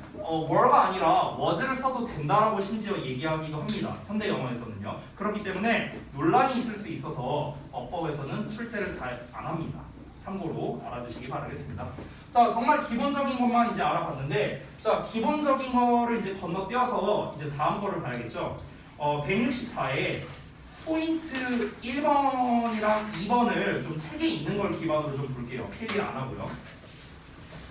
were가 아니라 was를 써도 된다라고 심지어 얘기하기도 합니다. 현대 영어에서는요. 그렇기 때문에 논란이 있을 수 있어서 어법에서는 출제를 잘 안 합니다. 참고로 알아두시기 바라겠습니다. 자, 정말 기본적인 것만 이제 알아봤는데 자, 기본적인 거를 이제 건너뛰어서 이제 다음 거를 봐야겠죠. 164에 포인트 1번이랑 2번을 좀 책에 있는 걸 기반으로 좀 볼게요. 필기 안 하고요.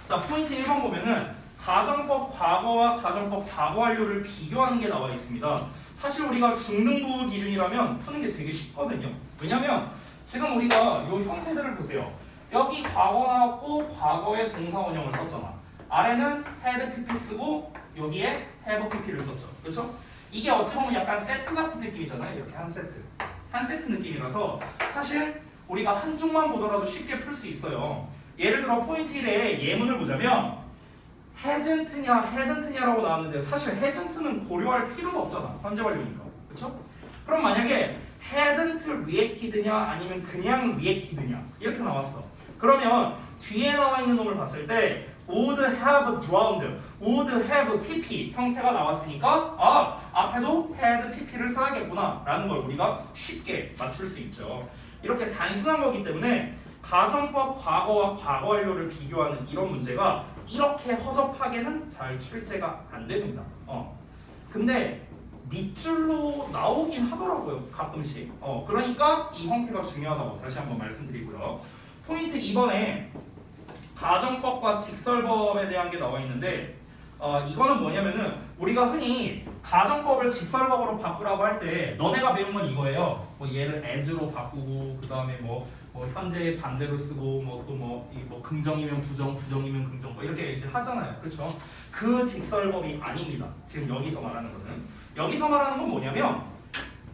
자, 포인트 1번 보면은 가정법 과거와 가정법 과거 완료를 비교하는 게 나와 있습니다. 사실 우리가 중등부 기준이라면 푸는 게 되게 쉽거든요. 왜냐면 지금 우리가 이 형태들을 보세요. 여기 과거 나왔고 과거에 동사원형을 썼잖아. 아래는 had pp 쓰고 여기에 have pp를 썼죠. 그렇죠? 이게 어찌 보면 약간 세트 같은 느낌이잖아요. 이렇게 한 세트 느낌이라서 사실 우리가 한쪽만 보더라도 쉽게 풀 수 있어요. 예를 들어 포인트 1에 예문을 보자면 hasn't냐 hadn't냐라고 나왔는데 사실 hasn't는 고려할 필요도 없잖아. 현재 완료니까. 그렇죠? 그럼 만약에 hadn't reacted냐 아니면 그냥 reacted냐 이렇게 나왔어. 그러면 뒤에 나와 있는 놈을 봤을 때 would have drowned, would have pp 형태가 나왔으니까 앞에도 had pp를 써야겠구나 라는 걸 우리가 쉽게 맞출 수 있죠. 이렇게 단순한 거기 때문에 가정법 과거와 과거 완료를 비교하는 이런 문제가 이렇게 허접하게는 잘 출제가 안 됩니다. 근데 밑줄로 나오긴 하더라고요. 가끔씩. 그러니까 이 형태가 중요하다고 다시 한번 말씀드리고요. 포인트 2번에 가정법과 직설법에 대한 게 나와 있는데 이거는 뭐냐면은 우리가 흔히 가정법을 직설법으로 바꾸라고 할 때 너네가 배운 건 이거예요. 뭐 얘를 as로 바꾸고 그 다음에 뭐 현재의 반대로 쓰고 뭐 긍정이면 부정, 부정이면 긍정 뭐 이렇게 이제 하잖아요. 그렇죠? 그 직설법이 아닙니다. 지금 여기서 말하는 거는 여기서 말하는 건 뭐냐면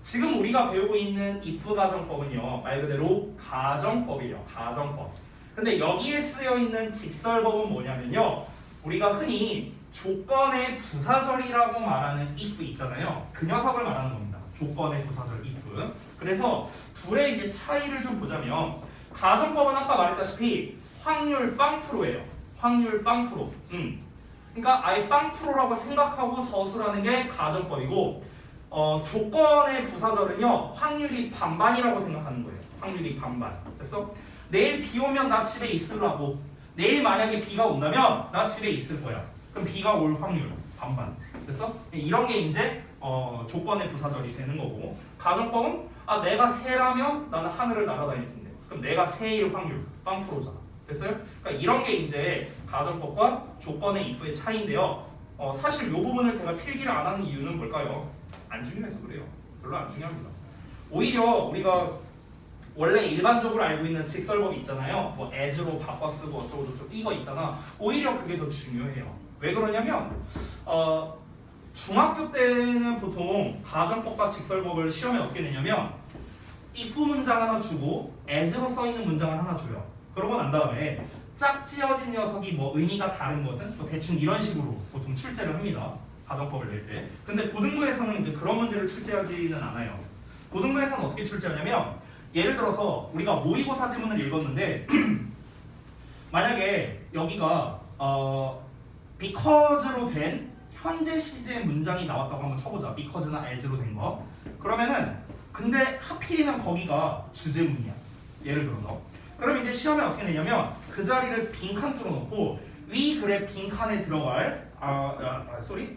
지금 우리가 배우고 있는 if 가정법은요 말 그대로 가정법이에요. 가정법. 근데 여기에 쓰여 있는 직설법은 뭐냐면요 우리가 흔히 조건의 부사절이라고 말하는 if 있잖아요. 그 녀석을 말하는 겁니다. 조건의 부사절 if. 그래서 둘의 이제 차이를 좀 보자면 가정법은 아까 말했다시피 확률 빵 프로예요. 확률 빵 프로. 그러니까 아예 빵 프로라고 생각하고 서술하는 게 가정법이고 조건의 부사절은요 확률이 반반이라고 생각하는 거예요. 확률이 반반. 그래서 내일 비 오면 나 집에 있으라고. 내일 만약에 비가 온다면 나 집에 있을 거야. 그럼 비가 올 확률 반반. 됐어? 이런 게 이제 조건의 부사절이 되는 거고 가정법은 내가 새라면 나는 하늘을 날아다닐 텐데 그럼 내가 새일 확률 빵 프로잖아. 됐어요? 그러니까 이런 게 이제 가정법과 조건의 if의 차이인데요. 사실 이 부분을 제가 필기를 안 하는 이유는 뭘까요? 안 중요해서 그래요. 별로 안 중요합니다. 오히려 우리가 원래 일반적으로 알고 있는 직설법 있잖아요. 뭐 as로 바꿔 쓰고 어쩌고저쩌고 이거 있잖아. 오히려 그게 더 중요해요. 왜 그러냐면 중학교 때는 보통 가정법과 직설법을 시험에 어떻게 내냐면 if 문장 하나 주고 as로 써 있는 문장을 하나 줘요. 그러고 난 다음에 짝지어진 녀석이 뭐 의미가 다른 것은 뭐 대충 이런 식으로 보통 출제를 합니다. 가정법을 낼 때. 근데 고등부에서는 이제 그런 문제를 출제하지는 않아요. 고등부에서는 어떻게 출제하냐면 예를 들어서 우리가 모의고사 지문을 읽었는데 만약에 여기가 because로 된 현재 시제 문장이 나왔다고 한번 쳐보자. because나 as로 된 거. 그러면은 근데 하필이면 거기가 주제문이야. 예를 들어서. 그럼 이제 시험에 어떻게 내냐면 그 자리를 빈칸 뚫어놓고 위 글의 빈칸에 들어갈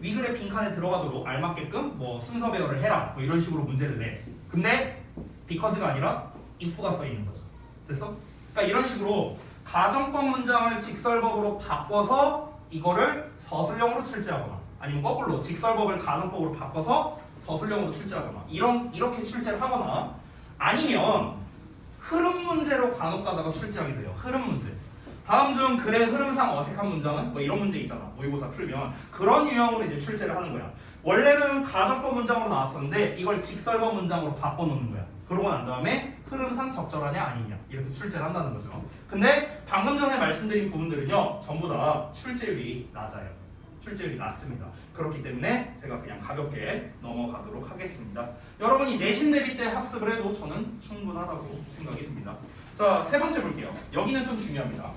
위 글의 빈칸에 들어가도록 알맞게끔 뭐 순서 배열을 해라. 뭐 이런 식으로 문제를 내. 근데 because가 아니라 if가 써 있는 거죠. 됐어? 그러니까 이런 식으로 가정법 문장을 직설법으로 바꿔서 이거를 서술형으로 출제하거나 아니면 거꾸로 직설법을 가정법으로 바꿔서 서술형으로 출제하거나 이렇게 출제를 하거나 아니면 흐름 문제로 간혹 가다가 출제하게 돼요. 흐름 문제. 다음 중 글의 흐름상 어색한 문장은 뭐 이런 문제 있잖아. 모의고사 풀면 그런 유형으로 이제 출제를 하는 거야. 원래는 가정법 문장으로 나왔었는데 이걸 직설법 문장으로 바꿔놓는 거야. 그러고 난 다음에 흐름상 적절하냐 아니냐 이렇게 출제를 한다는 거죠. 근데 방금 전에 말씀드린 부분들은요 전부 다 출제율이 낮아요. 출제율이 낮습니다. 그렇기 때문에 제가 그냥 가볍게 넘어가도록 하겠습니다. 여러분이 내신 대비 때 학습을 해도 저는 충분하다고 생각이 듭니다. 자, 세 번째 볼게요. 여기는 좀 중요합니다.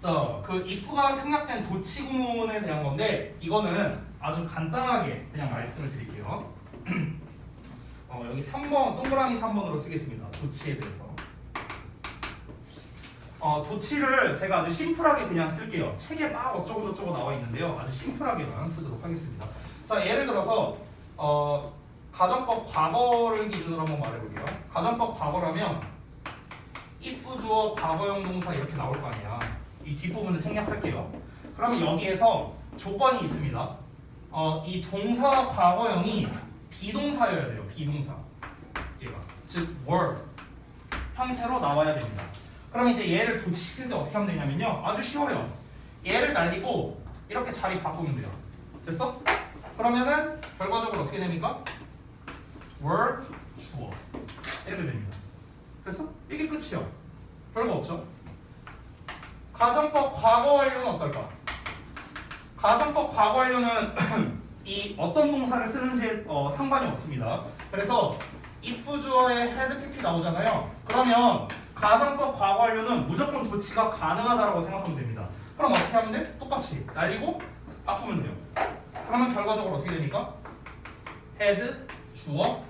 자, 그 if가 생략된 도치 구문에 대한 건데 이거는 아주 간단하게 그냥 말씀을 드릴게요. 여기 3번 동그라미 3번으로 쓰겠습니다. 도치에 대해서. 도치를 제가 아주 심플하게 그냥 쓸게요. 책에 막 어쩌고저쩌고 나와 있는데요. 아주 심플하게만 쓰도록 하겠습니다. 자, 예를 들어서 가정법 과거를 기준으로 한번 말해볼게요. 가정법 과거라면 if 주어 과거형 동사 이렇게 나올 거 아니야. 이 뒷부분을 생략할게요. 그러면 여기에서 조건이 있습니다. 이 동사 과거형이 비동사여야 돼요. 비동사. 얘가 즉 were 형태로 나와야 됩니다. 그럼 이제 얘를 도치시킬 때 어떻게 하면 되냐면요. 아주 쉬워요. 얘를 날리고 이렇게 자리 바꾸면 돼요. 됐어? 그러면은 결과적으로 어떻게 됩니까? were 주어 이렇게 됩니다. 됐어? 이게 끝이요. 별거 없죠? 가정법 과거 완료는 어떨까? 가정법 과거 완료는 이 어떤 동사를 쓰는지에 상관이 없습니다. 그래서 if 주어에 had pp 나오잖아요. 그러면 가정법 과거 완료는 무조건 도치가 가능하다라고 생각하면 됩니다. 그럼 어떻게 하면 돼? 똑같이 날리고 바꾸면 돼요. 그러면 결과적으로 어떻게 됩니까? had 주어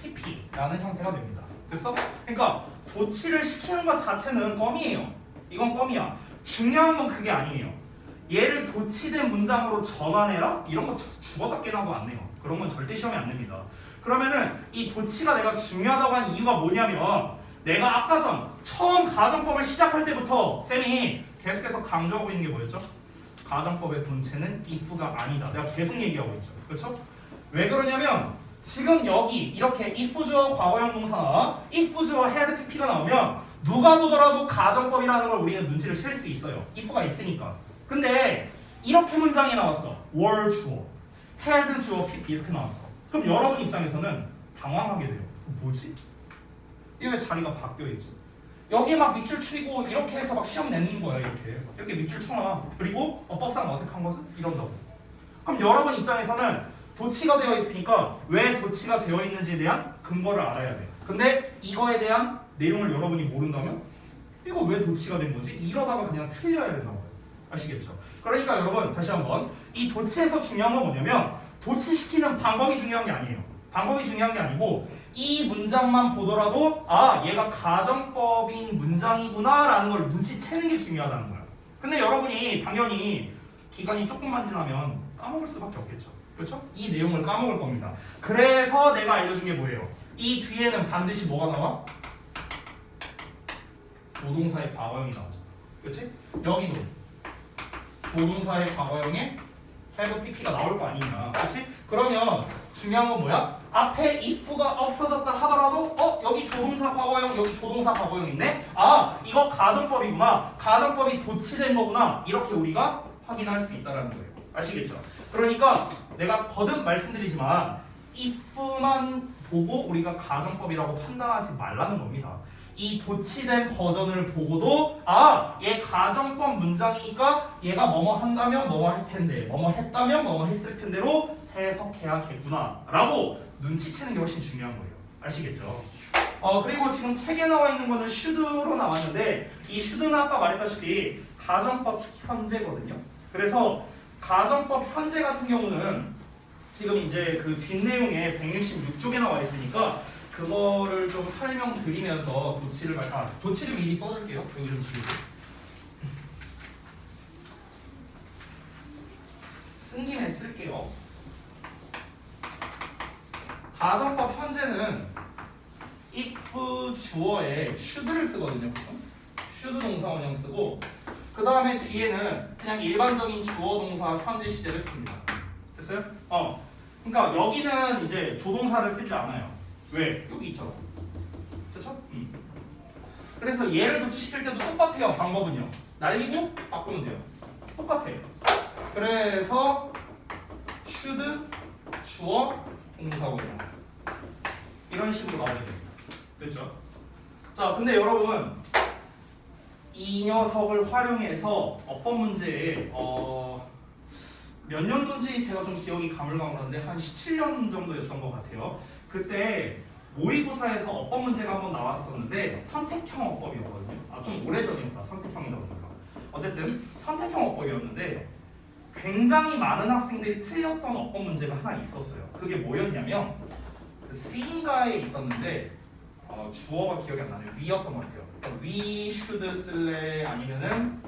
pp라는 형태가 됩니다. 됐어? 그러니까 도치를 시키는 것 자체는 껌이에요. 이건 껌이야. 중요한 건 그게 아니에요. 얘를 도치된 문장으로 전환해라? 이런 거 죽어답게 나고 안 내요. 그런 건 절대 시험에 안 냅니다. 그러면은 이 도치가 내가 중요하다고 한 이유가 뭐냐면 내가 아까 전 처음 가정법을 시작할 때부터 쌤이 계속해서 강조하고 있는 게 뭐였죠? 가정법의 본체는 if가 아니다. 내가 계속 얘기하고 있죠. 그렇죠? 왜 그러냐면 지금 여기 이렇게 if 주어 과거형 동사나 if 주어 had pp가 나오면 누가 보더라도 가정법이라는 걸 우리는 눈치를 챌 수 있어요. if가 있으니까. 근데 이렇게 문장이 나왔어. were 주어, had 주어, pp 이렇게 나왔어. 그럼 여러분 입장에서는 당황하게 돼요. 뭐지? 이게 왜 자리가 바뀌어있지? 여기에 막 밑줄 치고 이렇게 해서 막 시험 내는 거야. 이렇게 밑줄 쳐놔. 그리고 어법상 어색한 것은 이런다고. 그럼 여러분 입장에서는 도치가 되어 있으니까 왜 도치가 되어 있는지에 대한 근거를 알아야 돼. 근데 이거에 대한 내용을 여러분이 모른다면 이거 왜 도치가 된 거지? 이러다가 그냥 틀려야 된다고. 아시겠죠? 그러니까 여러분 다시 한번 이 도치에서 중요한 건 뭐냐면 도치시키는 방법이 중요한 게 아니에요. 방법이 중요한 게 아니고 이 문장만 보더라도 아 얘가 가정법인 문장이구나 라는 걸 눈치채는 게 중요하다는 거야. 근데 여러분이 당연히 기간이 조금만 지나면 까먹을 수밖에 없겠죠. 그렇죠? 이 내용을 까먹을 겁니다. 그래서 내가 알려준 게 뭐예요? 이 뒤에는 반드시 뭐가 나와? 조동사의 과거형이 나오죠. 그렇지? 여기도 조동사의 과거형에 have pp가 나올 거 아니냐. 그렇지? 그러면 중요한 건 뭐야? 앞에 if가 없어졌다 하더라도 여기 조동사 과거형 여기 조동사 과거형 있네? 아 이거 가정법이구나. 가정법이 도치된 거구나. 이렇게 우리가 확인할 수 있다는 거예요. 아시겠죠? 그러니까 내가 거듭 말씀드리지만 if만 보고 우리가 가정법이라고 판단하지 말라는 겁니다. 이 도치된 버전을 보고도 얘 가정법 문장이니까 얘가 뭐뭐 한다면 뭐뭐 할 텐데 뭐뭐 했다면 뭐뭐 했을 텐데로 해석해야겠구나 라고 눈치채는 게 훨씬 중요한 거예요. 아시겠죠? 그리고 지금 책에 나와 있는 거는 should로 나왔는데 이 should는 아까 말했다시피 가정법 현재거든요. 그래서 가정법 현재 같은 경우는 지금 이제 그 뒷내용에 166쪽에 나와 있으니까 그거를 좀 설명드리면서 도치를 미리 써줄게요. 여기 좀 지우고 쓴 김에 쓸게요. 가정법 현재는 if 주어에 should를 쓰거든요. 보통 should 동사 원형 쓰고 그 다음에 뒤에는 그냥 일반적인 주어 동사 현재 시제를 씁니다. 됐어요? 그러니까 여기는 이제 조동사를 쓰지 않아요. 왜? 여기 있죠. 그렇죠? 그래서 얘를 도치시킬 때도 똑같아요. 방법은요. 날리고 바꾸면 돼요. 똑같아요. 그래서 should 주어 동사원형 이런 식으로 나오게 됩니다. 됐죠? 자, 근데 여러분 이 녀석을 활용해서 어법 문제에 몇 년도인지 제가 좀 기억이 가물가물한데 한 17년 정도였던 것 같아요. 그때 모의고사에서 어법 문제가 한번 나왔었는데 선택형 어법이었거든요. 좀 오래전이었다. 선택형이다 보니까. 어쨌든 선택형 어법이었는데 굉장히 많은 학생들이 틀렸던 어법 문제가 하나 있었어요. 그게 뭐였냐면 그 C인가에 있었는데 주어가 기억이 안 나네요. we였던 것 같아요. 그러니까 we should 쓸래 아니면은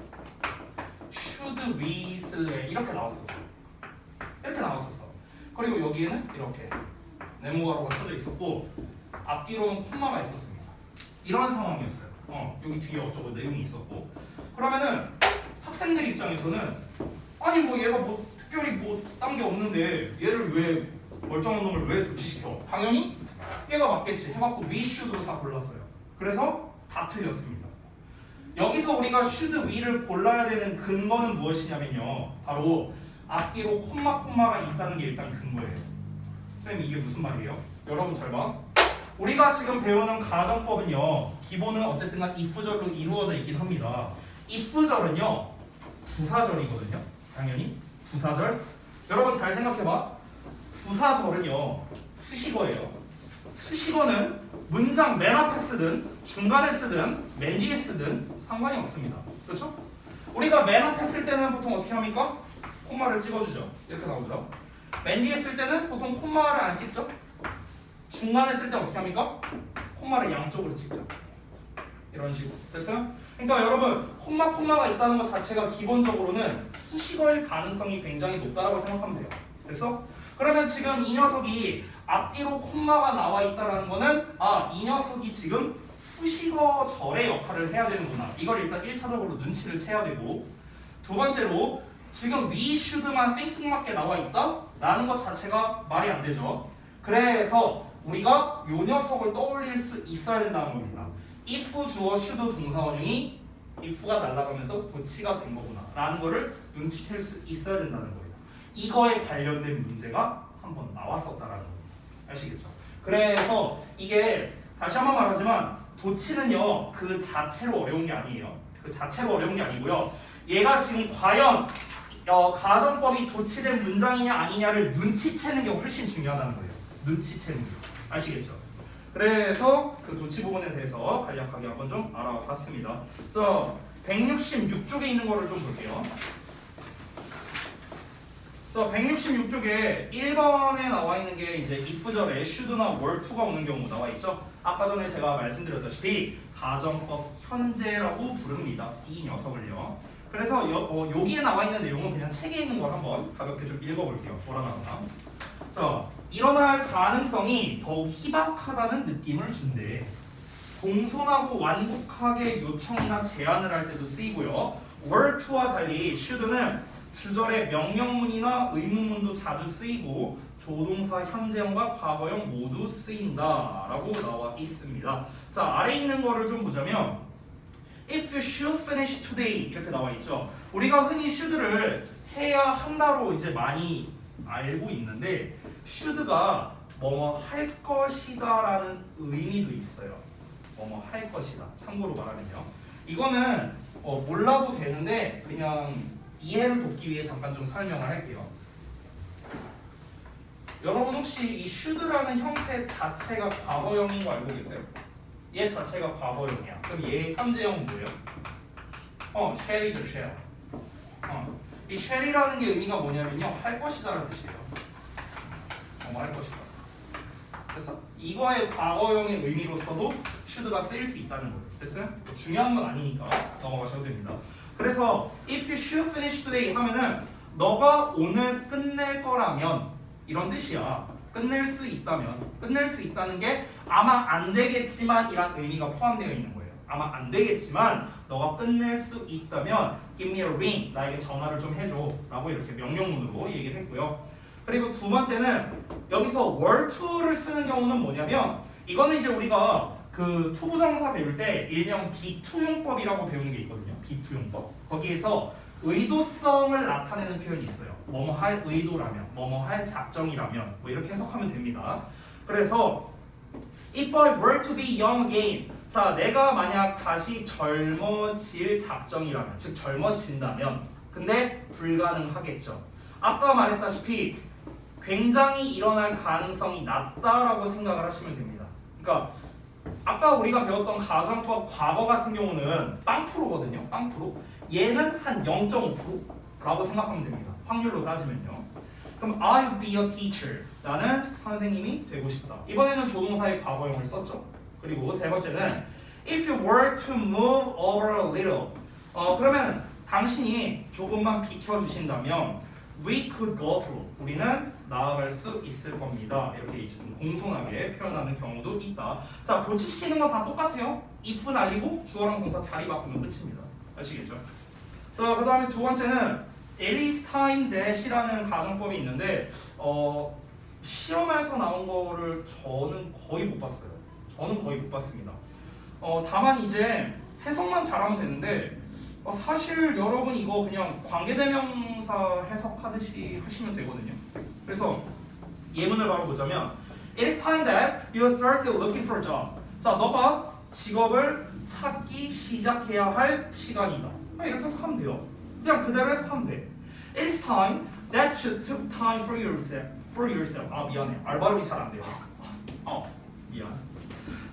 should we 쓸래 이렇게 나왔었어요. 이렇게 나왔었어. 그리고 여기에는 이렇게 네모가로가 쳐져 있었고 앞뒤로는 콤마가 있었습니다. 이런 상황이었어요. 여기 뒤에 어쩌고 내용이 있었고 그러면은 학생들 입장에서는 아니 뭐 얘가 뭐 특별히 뭐 딴 게 없는데 얘를 왜 멀쩡한 놈을 왜 도치시켜? 당연히 얘가 맞겠지 해갖고 we should로 다 골랐어요. 그래서 다 틀렸습니다. 여기서 우리가 should we를 골라야 되는 근거는 무엇이냐면요. 바로 앞뒤로 콤마가 있다는 게 일단 근거예요. 선생님 이게 무슨 말이에요? 여러분 잘 봐. 우리가 지금 배우는 가정법은요. 기본은 어쨌든 if절로 이루어져 있긴 합니다. if절은요. 부사절이거든요. 당연히 부사절. 여러분 잘 생각해봐. 부사절은요. 수식어예요. 수식어는 문장 맨 앞에 쓰든 중간에 쓰든 맨 뒤에 쓰든 상관이 없습니다. 그렇죠? 우리가 맨 앞에 쓸 때는 보통 어떻게 합니까? 콤마를 찍어주죠. 이렇게 나오죠. 맨 뒤에 쓸 때는 보통 콤마를 안 찍죠. 중간에 쓸 때 어떻게 합니까? 콤마를 양쪽으로 찍죠. 이런 식으로. 됐어요? 그러니까 여러분 콤마가 있다는 것 자체가 기본적으로는 수식어일 가능성이 굉장히 높다고 생각하면 돼요. 됐어? 그러면 지금 이 녀석이 앞뒤로 콤마가 나와 있다는 거는 이 녀석이 지금 수식어절의 역할을 해야 되는구나. 이걸 일단 1차적으로 눈치를 채야 되고 두 번째로 지금 we should만 생뚱맞게 나와 있다? 라는 것 자체가 말이 안 되죠. 그래서 우리가 요 녀석을 떠올릴 수 있어야 된다는 겁니다. if 주어 should 동사원형이 if가 날아가면서 도치가 된 거구나 라는 거를 눈치챌 수 있어야 된다는 거예요. 이거에 관련된 문제가 한번 나왔었다라는 거예요. 아시겠죠? 그래서 이게 다시 한번 말하지만 도치는요 그 자체로 어려운 게 아니에요. 그 자체로 어려운 게 아니고요. 얘가 지금 과연 가정법이 도치된 문장이냐 아니냐를 눈치채는 게 훨씬 중요하다는 거예요. 눈치채는 게. 아시겠죠? 그래서 그 도치 부분에 대해서 간략하게 한번 좀 알아봤습니다. 166쪽에 있는 거를 좀 볼게요. 166쪽에 1번에 나와 있는 게 이제 if절에 should나 were to가 오는 경우 나와 있죠. 아까 전에 제가 말씀드렸다시피 가정법 현재라고 부릅니다. 이 녀석을요. 그래서 여기에 나와 있는 내용은 그냥 책에 있는 걸 한번 가볍게 좀 읽어볼게요. 뭐라 나오나. 일어날 가능성이 더욱 희박하다는 느낌을 준대. 공손하고 완곡하게 요청이나 제안을 할 때도 쓰이고요. were to와 달리 should는 주절에 명령문이나 의문문도 자주 쓰이고 조동사 현재형과 과거형 모두 쓰인다라고 나와 있습니다. 자, 아래 있는 거를 좀 보자면 If you should finish today 이렇게 나와 있죠. 우리가 흔히 should를 해야 한다로 이제 많이 알고 있는데 should가 뭐뭐 할 것이다라는 의미도 있어요. 뭐뭐 할 것이다. 참고로 말하면요. 이거는 몰라도 되는데 그냥 이해를 돕기 위해 잠깐 좀 설명을 할게요. 여러분 혹시 이 should라는 형태 자체가 과거형인 거 알고 계세요? 얘 자체가 과거형이야. 그럼 얘 현재형 뭐예요? shall이죠, shall. 이 shall이라는 게 의미가 뭐냐면요, 할 것이다라는 뜻이에요. 할 것이다. 그래서 이거의 과거형의 의미로서도 should가 쓰일 수 있다는 거예요. 됐어요? 중요한 건 아니니까 넘어가셔도 됩니다. 그래서 if you should finish today 하면은 너가 오늘 끝낼 거라면 이런 뜻이야. 끝낼 수 있다면, 끝낼 수 있다는 게 아마 안 되겠지만 이란 의미가 포함되어 있는 거예요. 아마 안 되겠지만 너가 끝낼 수 있다면 give me a ring, 나에게 전화를 좀 해줘 라고 이렇게 명령문으로 얘기를 했고요. 그리고 두 번째는 여기서 were to를 쓰는 경우는 뭐냐면 이거는 이제 우리가 그 투부정사 배울 때 일명 비투용법이라고 배우는 게 있거든요. 비투용법. 거기에서 의도성을 나타내는 표현이 있어요. 뭐뭐 할 의도라면, 뭐뭐 할 작정이라면 뭐 이렇게 해석하면 됩니다. 그래서 if I were to be young again, 자, 내가 만약 다시 젊어질 작정이라면, 즉 젊어진다면, 근데 불가능하겠죠. 아까 말했다시피 굉장히 일어날 가능성이 낮다라고 생각을 하시면 됩니다. 그러니까 아까 우리가 배웠던 가정법 과거 같은 경우는 빵프로거든요. 빵프로. 얘는 한 0.5%라고 생각하면 됩니다. 확률로 따지면요. 그럼 I'll be a teacher. 나는 선생님이 되고 싶다. 이번에는 조동사의 과거형을 썼죠. 그리고 세 번째는 if you were to move over a little. 그러면 당신이 조금만 비켜주신다면 we could go through. 우리는 나아갈 수 있을 겁니다. 이렇게 이제 좀 공손하게 표현하는 경우도 있다. 자, 도치시키는 건 다 똑같아요. if 날리고 주어랑 동사 자리 바꾸면 끝입니다. 아시겠죠? 자, 그 다음에 두 번째는 it is time that이라는 가정법이 있는데 시험에서 나온 거를 저는 거의 못 봤어요. 저는 거의 못 봤습니다. 다만 이제 해석만 잘하면 되는데 사실 여러분 이거 그냥 관계대명사 해석하듯이 하시면 되거든요. 그래서 예문을 바로 보자면 It is time that you start looking for a job. 자, 너가 직업을 찾기 시작해야 할 시간이다. 이렇게 해석하면 돼요. 그냥 그대로 해석하면 돼. It is time that you took time for yourself. 아, 미안해. 알바름이 잘 안 돼요. 미안.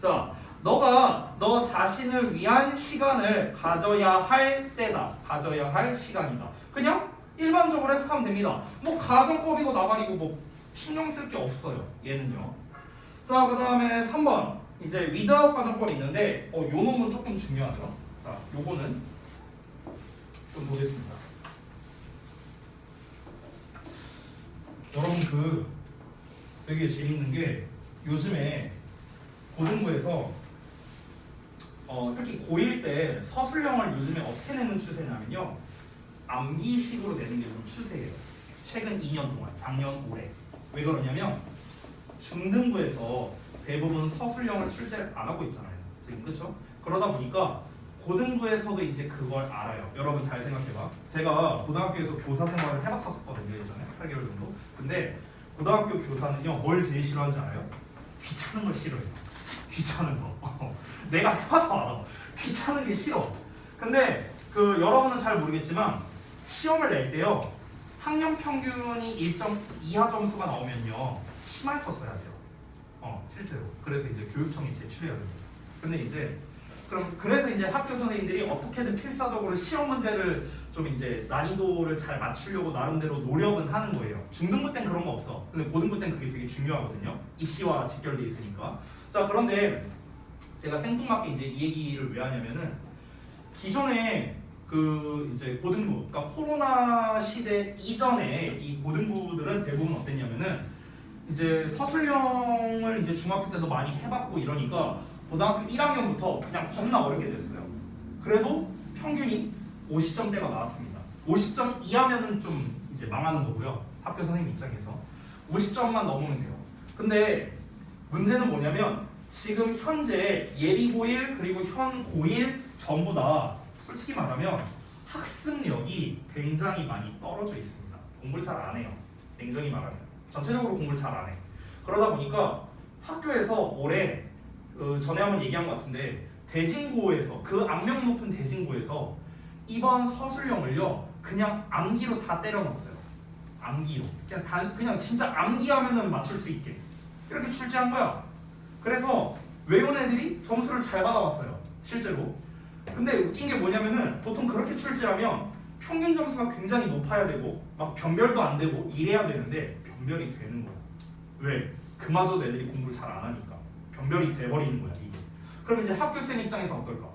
자, 너가 너 자신을 위한 시간을 가져야 할 때다. 가져야 할 시간이다. 그냥 일반적으로 해석하면 됩니다. 뭐 가정법이고 나발이고 뭐 신경 쓸 게 없어요. 얘는요. 자, 그 다음에 3번 이제 without 가정법이 있는데 요 놈은 조금 중요하죠. 자, 요거는 좀 보겠습니다. 여러분 되게 재밌는 게 요즘에 고등부에서 특히 고1 때 서술형을 요즘에 어떻게 내는 추세냐면요, 암기식으로 내는 게 좀 추세예요. 최근 2년 동안, 작년, 올해. 왜 그러냐면 중등부에서 대부분 서술형을 출제를 안 하고 있잖아요. 지금 그렇죠? 그러다 보니까 고등부에서도 이제 그걸 알아요. 여러분 잘 생각해봐. 제가 고등학교에서 교사 생활을 해봤었거든요. 예전에 8개월 정도. 근데 고등학교 교사는요, 뭘 제일 싫어하는지 알아요? 귀찮은 걸 싫어해요. 귀찮은 거. 내가 해봐서 알아. 귀찮은 게 싫어. 근데 여러분은 잘 모르겠지만 시험을 낼 때요, 학년 평균이 1점 이하 점수가 나오면요 심할 썼어야 돼요. 실제로. 그래서 이제 교육청이 제출해야 됩니다. 근데 이제 그래서 이제 학교 선생님들이 어떻게든 필사적으로 시험 문제를 좀 이제 난이도를 잘 맞추려고 나름대로 노력은 하는 거예요. 중등부 땐 그런 거 없어. 근데 고등부 땐 그게 되게 중요하거든요. 입시와 직결돼 있으니까. 자, 그런데 제가 생뚱맞게 이제 이 얘기를 왜 하냐면은 기존에 이제 고등부, 그러니까 코로나 시대 이전에 이 고등부들은 대부분 어땠냐면은 이제 서술형을 이제 중학교 때도 많이 해봤고 이러니까 고등학교 1학년부터 그냥 겁나 어렵게 됐어요. 그래도 평균이 50점대가 나왔습니다. 50점 이하면은 좀 이제 망하는 거고요. 학교 선생님 입장에서 50점만 넘으면 돼요. 근데 문제는 뭐냐면 지금 현재 예비 고1 그리고 현 고1 전부 다 솔직히 말하면 학습력이 굉장히 많이 떨어져 있습니다. 공부를 잘 안 해요. 냉정히 말하면 전체적으로 공부를 잘 안 해. 그러다 보니까 학교에서 올해 전에 한번 얘기한 것 같은데 대진고에서 그 악명 높은 대진고에서 이번 서술형을요 그냥 암기로 다 때려 넣었어요. 암기로 그냥 진짜 암기하면은 맞출 수 있게 이렇게 출제한 거야. 그래서 외운 애들이 점수를 잘 받아왔어요 실제로. 근데 웃긴 게 뭐냐면은 보통 그렇게 출제하면 평균 점수가 굉장히 높아야 되고 막 변별도 안 되고 이래야 되는데 변별이 되는 거야. 왜? 그마저도 애들이 공부를 잘 안 하니까 변별이 돼버리는 거야 이게. 그럼 이제 학교생 입장에서 어떨까?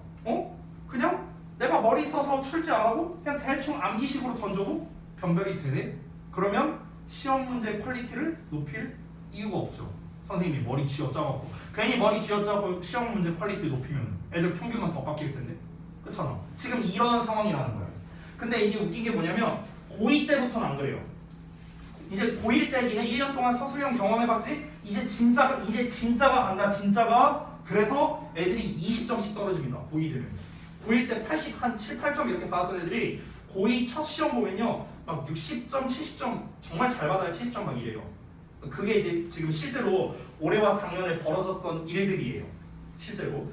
그냥 내가 머리 써서 출제 안 하고 그냥 대충 암기식으로 던져도 변별이 되네? 그러면 시험 문제 퀄리티를 높일 이유가 없죠. 선생님이 머리 쥐어짜갖고 괜히 머리 쥐어짜고 시험 문제 퀄리티 높이면 애들 평균만 더 깎일 텐데 그렇잖아. 지금 이런 상황이라는 거예요. 근데 이게 웃긴 게 뭐냐면 고2 때부터는 안 그래요. 이제 고1 때 니네 1년 동안 서술형 경험해봤지? 이제 진짜가 간다 진짜가. 그래서 애들이 20점씩 떨어집니다. 고2 되면 고1 때 80, 한 7, 8점 이렇게 받았던 애들이 고2 첫 시험 보면요 막 60점, 70점 정말 잘 받아야 70점 막 이래요. 그게 이제 지금 실제로 올해와 작년에 벌어졌던 일들이에요. 실제로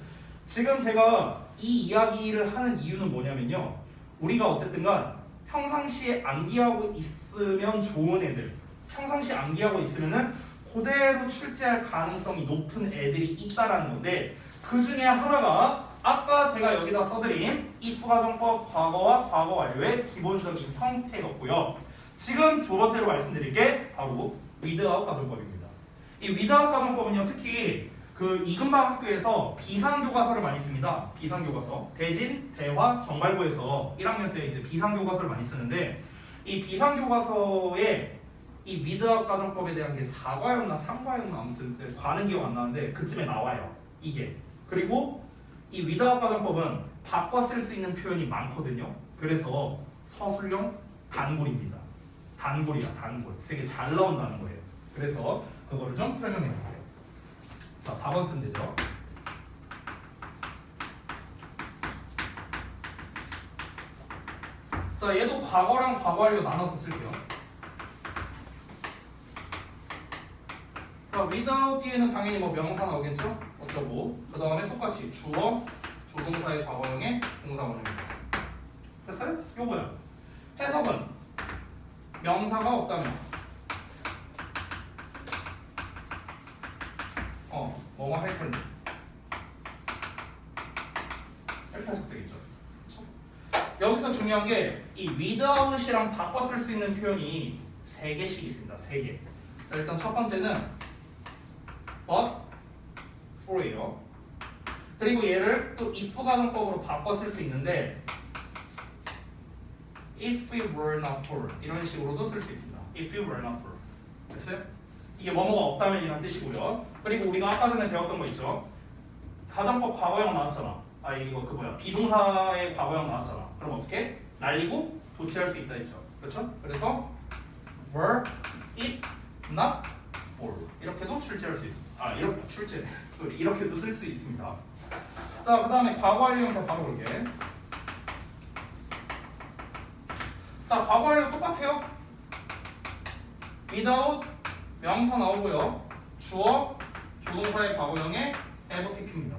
지금 제가 이 이야기를 하는 이유는 뭐냐면요 우리가 어쨌든간 평상시에 암기하고 있으면 좋은 애들, 평상시에 암기하고 있으면은 그대로 출제할 가능성이 높은 애들이 있다라는 건데 그 중에 하나가 아까 제가 여기다 써드린 if 가정법 과거와 과거 완료의 기본적인 형태였고요. 지금 두 번째로 말씀드릴 게 바로 without 가정법입니다. 이 without 가정법은요 특히 그 이금방 학교에서 비상교과서를 많이 씁니다. 비상교과서 대진, 대화, 정말고에서 1학년 때 이제 비상교과서를 많이 쓰는데 이 비상교과서에 이 without 가정법에 대한 게 4과였나 3과였나 아무튼 과는 기억 안 나는데 그쯤에 나와요. 이게 그리고 이 without 가정법은 바꿔 쓸 수 있는 표현이 많거든요. 그래서 서술형 단골입니다. 단골이야 단골. 되게 잘 나온다는 거예요. 그래서 그거를 좀 설명해 볼게요. 자 4번 쓰면 되죠. 자 얘도 과거랑 과거 완료 나눠서 쓸게요. 자 without 뒤에는 당연히 뭐 명사 나오겠죠? 어쩌고 그 다음에 똑같이 주어, 조동사의 과거형의 동사원형입니다. 됐어요? 요거야. 해석은 명사가 없다면 뭐뭐 할 텐데 이렇게 해석되겠죠. 그쵸? 여기서 중요한 게 이 without이랑 바꿔 쓸 수 있는 표현이 3개씩 있습니다. 3개. 자 일단 첫 번째는 but for예요. 그리고 얘를 또 if 가정법으로 바꿔 쓸 수 있는데 if we were not for 이런 식으로도 쓸 수 있습니다. if we were not for 됐어요? 이게 뭐뭐가 없다면이라는 뜻이고요. 그리고 우리가 아까 전에 배웠던 거 있죠. 가정법 과거형 나왔잖아. 이거 비동사의 과거형 나왔잖아. 그럼 어떻게? 날리고 도치할 수 있다 했죠. 그렇죠? 그래서 were it not for 이렇게도 출제할 수 있습니다. 이렇게 출제 소리 이렇게도 쓸 수 있습니다. 자, 그다음에 과거 완료 형태 바로 볼게. 자, 과거 완료 똑같아요. without 명사 나오고요. 주어, 조동사의 과거형의 have pp입니다.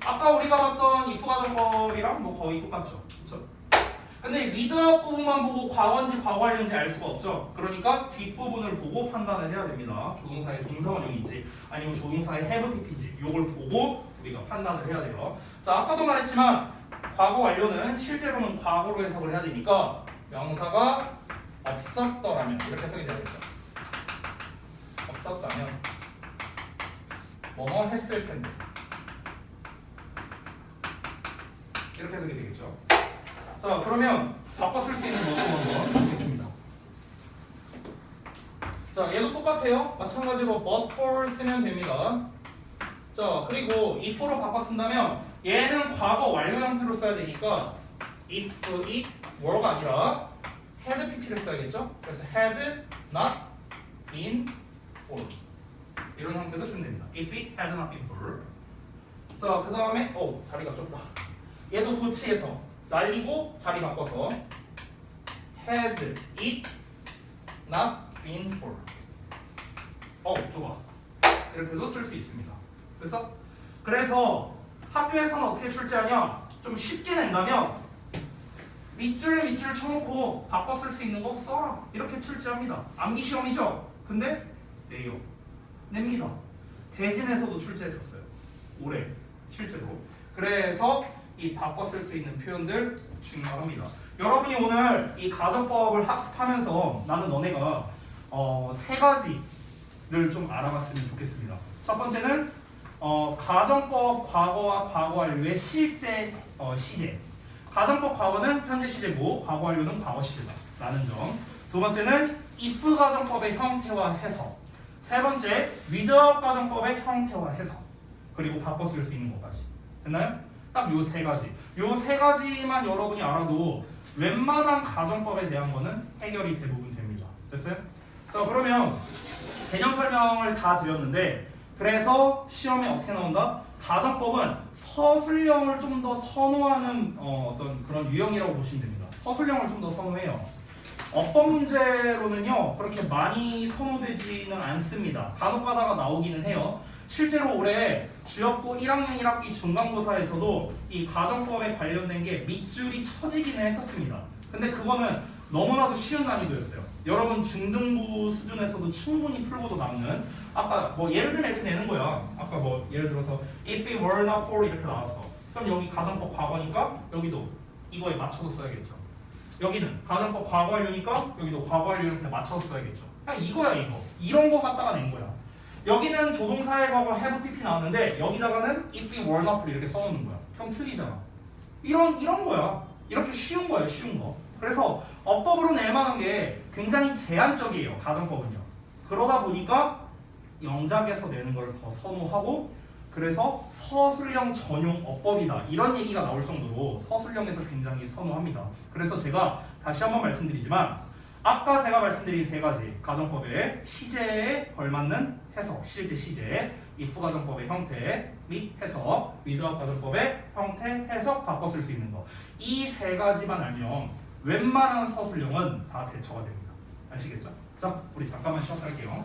아까 우리가 봤던 if 가정법이랑 뭐 거의 똑같죠. 그렇죠? 근데 without 부분만 보고 과거인지 과거 완료인지 알 수가 없죠. 그러니까 뒷부분을 보고 판단을 해야 됩니다. 조동사의 동사원형인지 아니면 조동사의 have pp인지 이걸 보고 우리가 판단을 해야 돼요. 자, 아까도 말했지만 과거 완료는 실제로는 과거로 해석을 해야 되니까 명사가 없었더라면 이렇게 해석이 돼야 되죠. 없었다면 뭐뭐 했을 텐데 이렇게 해석이 되겠죠. 자, 그러면 바꿔 쓸 수 있는 것도 한번 보겠습니다. 자, 얘도 똑같아요. 마찬가지로 but for 쓰면 됩니다. 자, 그리고 if로 바꿔 쓴다면 얘는 과거 완료 형태로 써야 되니까 if it were가 아니라 had pp를 써야겠죠? 그래서 had not been for 이런 형태도 쓰면 됩니다. If it had not been for. 자, 그 다음에 자리가 좁다. 얘도 도치해서 날리고 자리 바꿔서 had it not been for. 좁아. 이렇게도 쓸 수 있습니다. 그래서 학교에서는 어떻게 출제하냐? 좀 쉽게 낸다면 밑줄 쳐놓고 바꿔 쓸 수 있는 거 써라. 이렇게 출제합니다. 암기 시험이죠? 근데 내요. 냅니다. 대진에서도 출제했었어요. 올해 실제로. 그래서 이 바꿔 쓸 수 있는 표현들 중요합니다. 여러분이 오늘 이 가정법을 학습하면서 나는 너네가 세 가지를 좀 알아봤으면 좋겠습니다. 첫 번째는 가정법 과거와 과거 완료의 실제 시제. 가정법 과거는 현재 시제고 과거 완료는 과거 시제다 라는 점. 두 번째는 if 가정법의 형태와 해석. 세 번째 without 가정법의 형태와 해석. 그리고 바꿔 쓸 수 있는 것까지. 됐나요? 딱 요 세 가지. 요 세 가지만 여러분이 알아도 웬만한 가정법에 대한 거는 해결이 대부분 됩니다. 됐어요? 자, 그러면 개념 설명을 다 드렸는데 그래서 시험에 어떻게 나온다? 가정법은 서술형을 좀 더 선호하는 어떤 그런 유형이라고 보시면 됩니다. 서술형을 좀 더 선호해요. 어법 문제로는요 그렇게 많이 선호되지는 않습니다. 간혹 가다가 나오기는 해요. 실제로 올해 지역고 1학년 1학기 중간고사에서도 이 가정법에 관련된 게 밑줄이 쳐지기는 했었습니다. 근데 그거는 너무나도 쉬운 난이도였어요. 여러분 중등부 수준에서도 충분히 풀고도 남는 아까 뭐 예를 들면 이렇게 내는 거야. 아까 뭐 예를 들어서 if it were not for 이렇게 나왔어. 그럼 여기 가정법 과거니까 여기도 이거에 맞춰서 써야겠죠. 여기는 가정법 과거 완료니까 여기도 과거 완료 이렇게 맞춰서 써야겠죠. 그냥 이거야 이거. 이런 거 갖다가 낸 거야. 여기는 조동사의 과거 have pp 나왔는데 여기다가는 if it were not for 이렇게 써놓는 거야. 그럼 틀리잖아. 이런 거야. 이렇게 쉬운 거예요. 쉬운 거. 그래서 어법으로 낼 만한 게 굉장히 제한적이에요. 가정법은요. 그러다 보니까 영작에서 내는 걸 더 선호하고 그래서 서술형 전용 어법이다. 이런 얘기가 나올 정도로 서술형에서 굉장히 선호합니다. 그래서 제가 다시 한번 말씀드리지만 아까 제가 말씀드린 세 가지 가정법의 시제에 걸맞는 해석, 실제 시제, if 가정법의 형태 및 해석, without 가정법의 형태, 해석 바꿔 쓸 수 있는 거. 이 세 가지만 알면 웬만한 서술형은 다 대처가 됩니다. 아시겠죠? 자, 우리 잠깐만 시작할게요.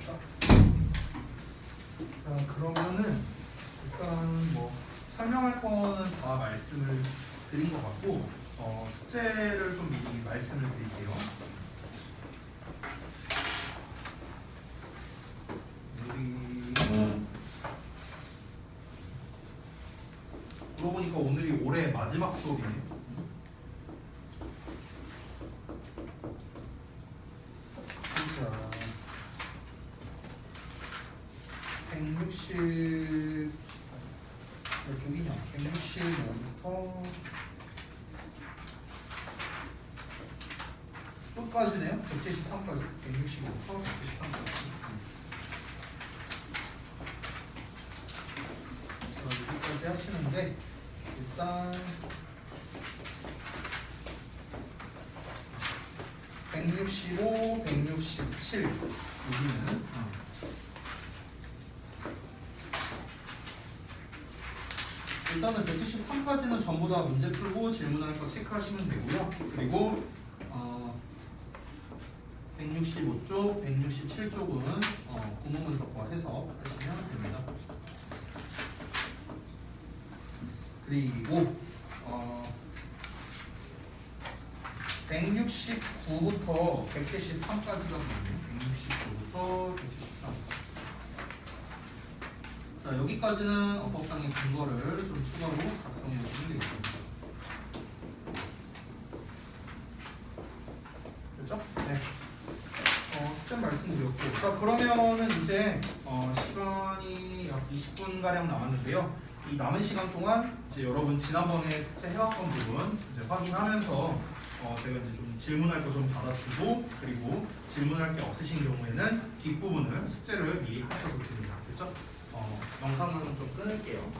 해볼까? 자, 그러면은 일단 뭐 설명할 거는 다 말씀을 드린 것 같고 숙제를 좀 미리 말씀을 드릴게요. 그러고 보니까 오늘이 올해 마지막 수업이네요. 자, 160 몇 쪽이냐? 165부터 끝까지네요. 173까지. 165부터 173까지. 여기까지 하시는데 일단 165, 167 여기는 일단은 173까지는 전부 다 문제 풀고 질문하는 거 체크하시면 되고요. 그리고 165쪽, 167쪽은 구문 분석과 해석 하시면 됩니다. 그리고 169부터 173까지가 뭐예요? 169부터 173. 자, 여기까지는 어법상의 근거를 좀 추가로 작성해 주시면 되겠습니다. 그렇죠? 네. 숙제 말씀드렸고, 자, 그러면은 이제 시간이 약 20분 가량 남았는데요. 이 남은 시간 동안 이제 여러분 지난번에 숙제 해왔던 부분 이제 확인하면서 제가 이제 좀 질문할 거 좀 받아주고, 그리고 질문할 게 없으신 경우에는 뒷부분을 숙제를 미리 하셔도 됩니다. 그렇죠? 영상은 좀 끊을게요.